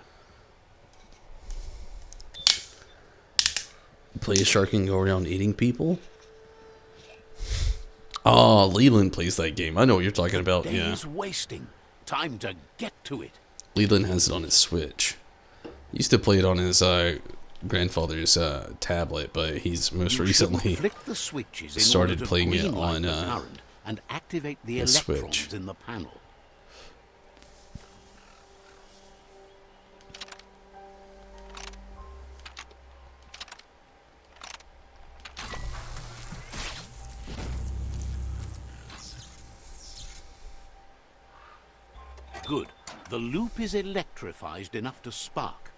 Play a shark and go around eating people? Oh, Leland plays that game. I know what you're talking about, yeah. Days wasting. Time to get to it. Leland has it on his Switch. He used to play it on his grandfather's tablet, but he's most You recently should flick the switches in started order to playing it green-light on the current and activate the the electrons Switch. in the panel. Good. The loop is electrified enough to spark.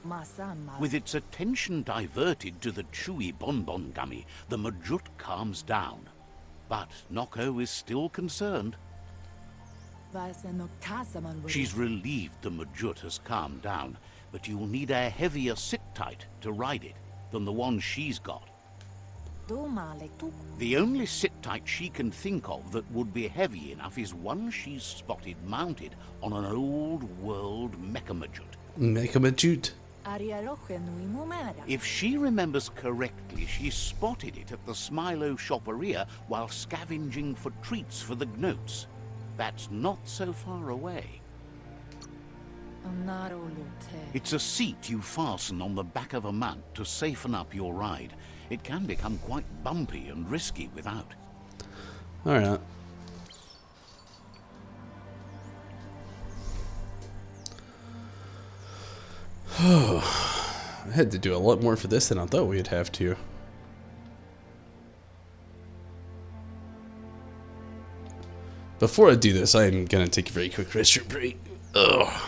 Masama. With its attention diverted to the chewy bonbon gummy, the Majut calms down. But Noko is still concerned. Vaseno Kasaman. She's relieved the Majut has calmed down, but you'll need a heavier sit-tight to ride it than the one she's got. The only sit-tight she can think of that would be heavy enough is one she's spotted mounted on an old-world Mechamajut. Mechamajut. If she remembers correctly, she spotted it at the Smilo Shopperia while scavenging for treats for the Gnotes. That's not so far away. It's a seat you fasten on the back of a mount to safeten up your ride. It can become quite bumpy and risky without. Alright. I had to do a lot more for this than I thought we'd have to. Before I do this, I'm gonna take a very quick restroom break. Ugh.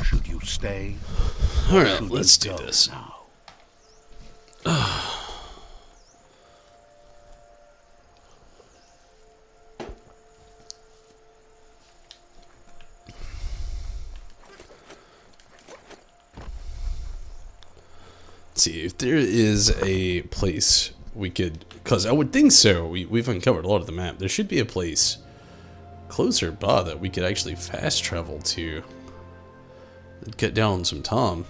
Should you stay? Alright, Should let's you do go this. now? Let's see if there is a place we could, because I would think so. We've uncovered a lot of the map. There should be a place closer by that we could actually fast travel to. Get down on some time.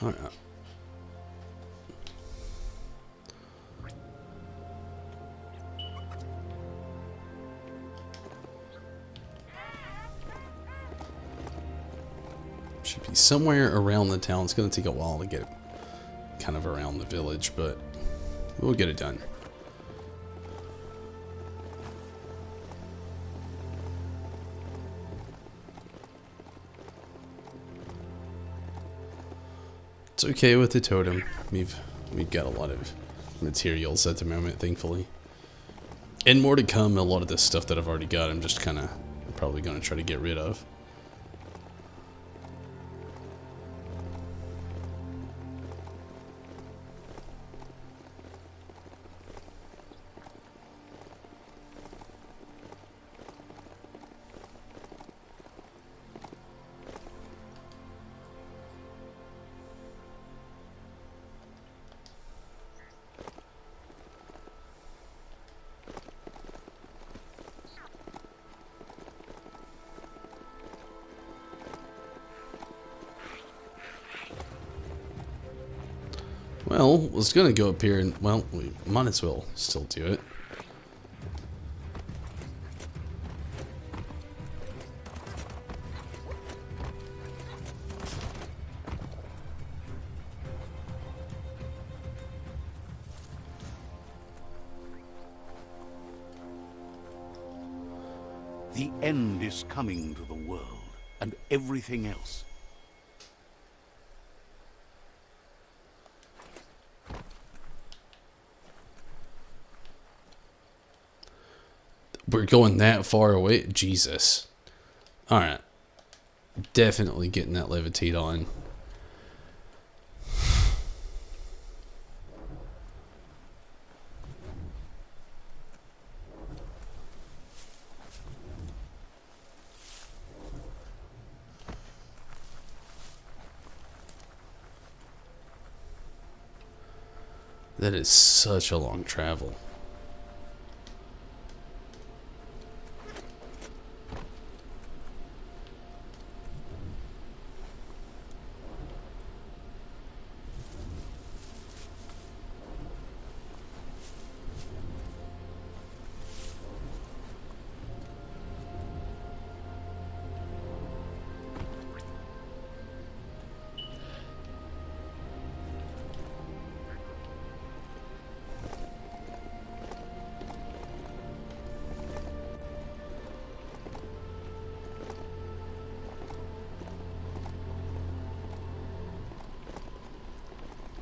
Alright. Should be somewhere around the town. It's going to take a while to get kind of around the village, but we'll get it done. It's okay with the totem. We've got a lot of materials at the moment, thankfully. And more to come. A lot of this stuff that I've already got, I'm just kind of probably going to try to get rid of. Well, I was going to go up here and, well, we might as well still do it. The end is coming to the world, and everything else. We're going that far away? Jesus. Alright. Definitely getting that levitate on. That is such a long travel.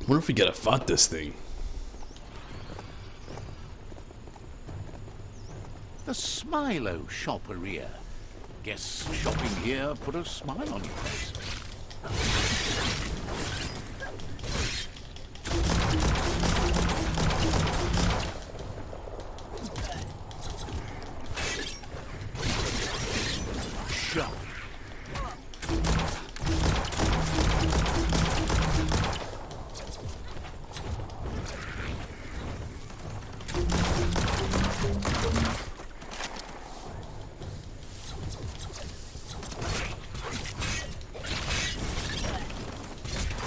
I wonder if we gotta fight this thing. The Smilo Shopperia. Guess shopping here put a smile on your face. Shop.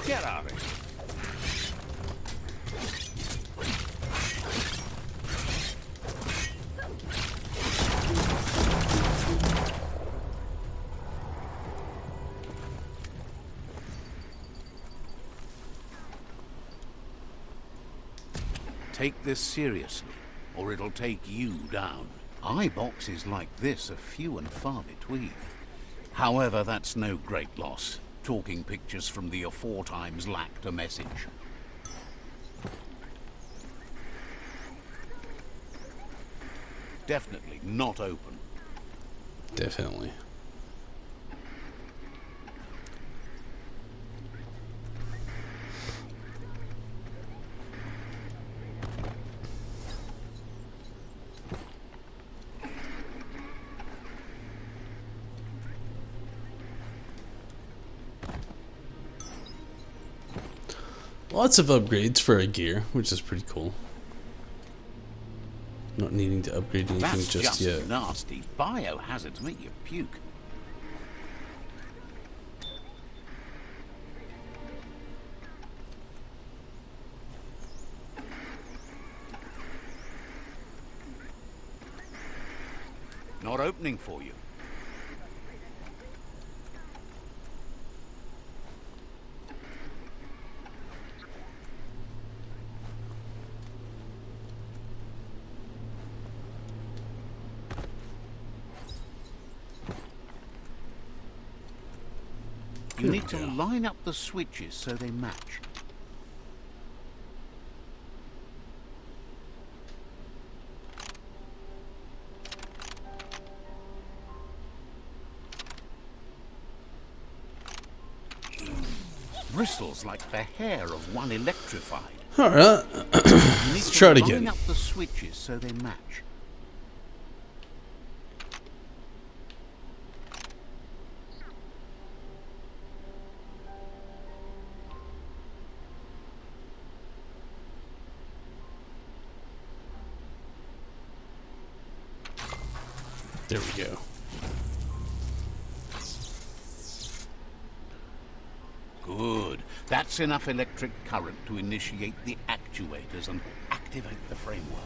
Get out of here. Take this seriously, or it'll take you down. Eye boxes like this are few and far between. However, that's no great loss. Talking pictures from the aforetimes lacked a message. Definitely not open. Definitely. Lots of upgrades for a gear, which is pretty cool. Not needing to upgrade anything That's just yet. Nasty. Biohazards make you puke. Not opening for you. You need to line up the switches so they match. Bristles like the hair of one electrified. Alright. Let's try it again. Line up the switches so they match. There we go. Good. That's enough electric current to initiate the actuators and activate the framework.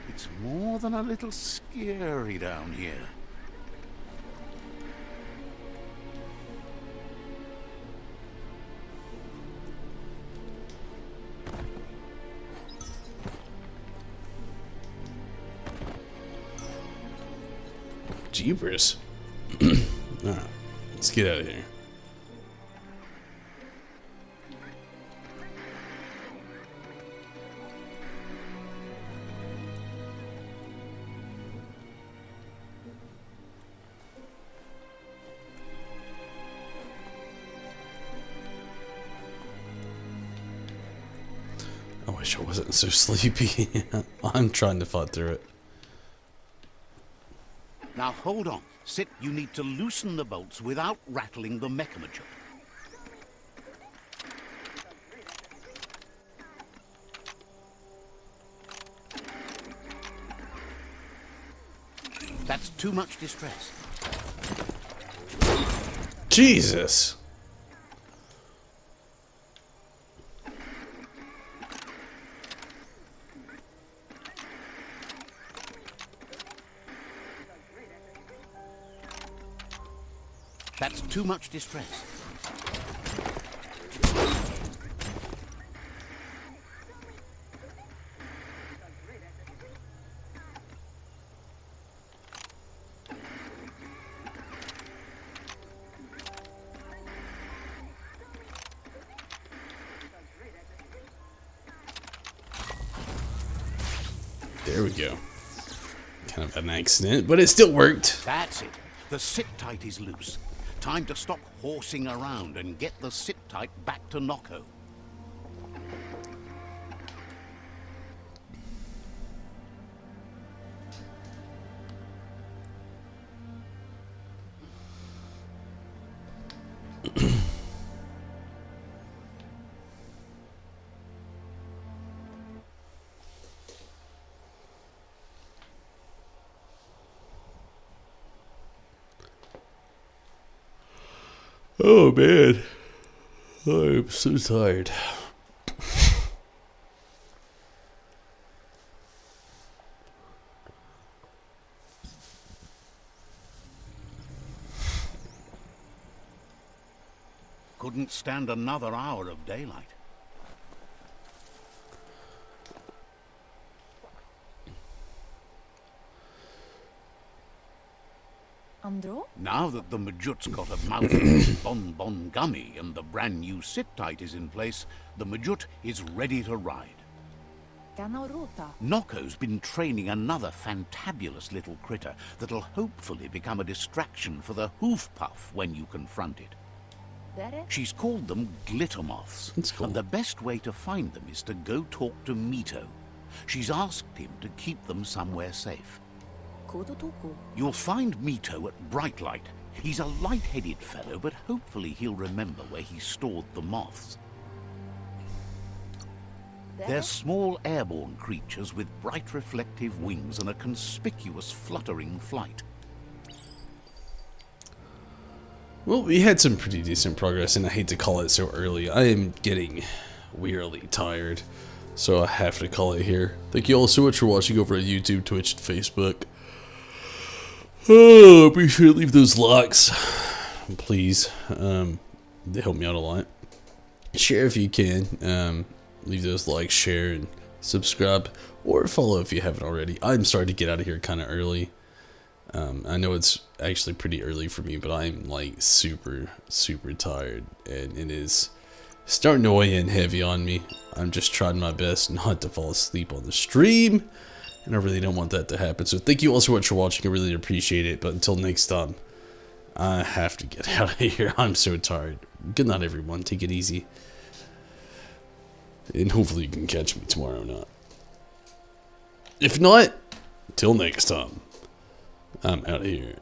It's more than a little scary down here. Jeepers. Alright, let's get out of here. I wish I wasn't so sleepy. I'm trying to fight through it. Now hold on. Sit, you need to loosen the bolts without rattling the mechanism. That's too much distress. Jesus. That's too much distress. There we go. Kind of an accident, but it still worked. That's it. The sit-tight is loose. Time to stop horsing around and get the sit-tight back to Nocco. Oh man, I'm so tired. Couldn't stand another hour of daylight. Andro? Now that the Majut's got a mouthful of Bon Gummy and the brand new sit-tight is in place, the Majut is ready to ride. Ganarota. Nocco's been training another fantabulous little critter that'll hopefully become a distraction for the hoof puff when you confront it. Dere? She's called them glitter moths. That's cool. And the best way to find them is to go talk to Mito. She's asked him to keep them somewhere safe. Kodotoku. You'll find Mito at Bright Light. He's a light-headed fellow, but hopefully he'll remember where he stored the moths. Dere? They're small airborne creatures with bright reflective wings and a conspicuous fluttering flight. Well, we had some pretty decent progress, and I hate to call it so early. I am getting wearily tired. So I have to call it here. Thank you all so much for watching over at YouTube, Twitch, and Facebook. Oh, be sure to leave those likes, please. They help me out a lot. Share if you can. Leave those likes, share, and subscribe, or follow if you haven't already. I'm starting to get out of here kind of early. I know it's actually pretty early for me, but I'm like super tired, and it is starting to weigh in heavy on me. I'm just trying my best not to fall asleep on the stream, and I really don't want that to happen. So thank you all so much for watching. I really appreciate it. But until next time, I have to get out of here. I'm so tired. Good night, everyone. Take it easy. And hopefully you can catch me tomorrow night. If not, till next time, I'm out of here.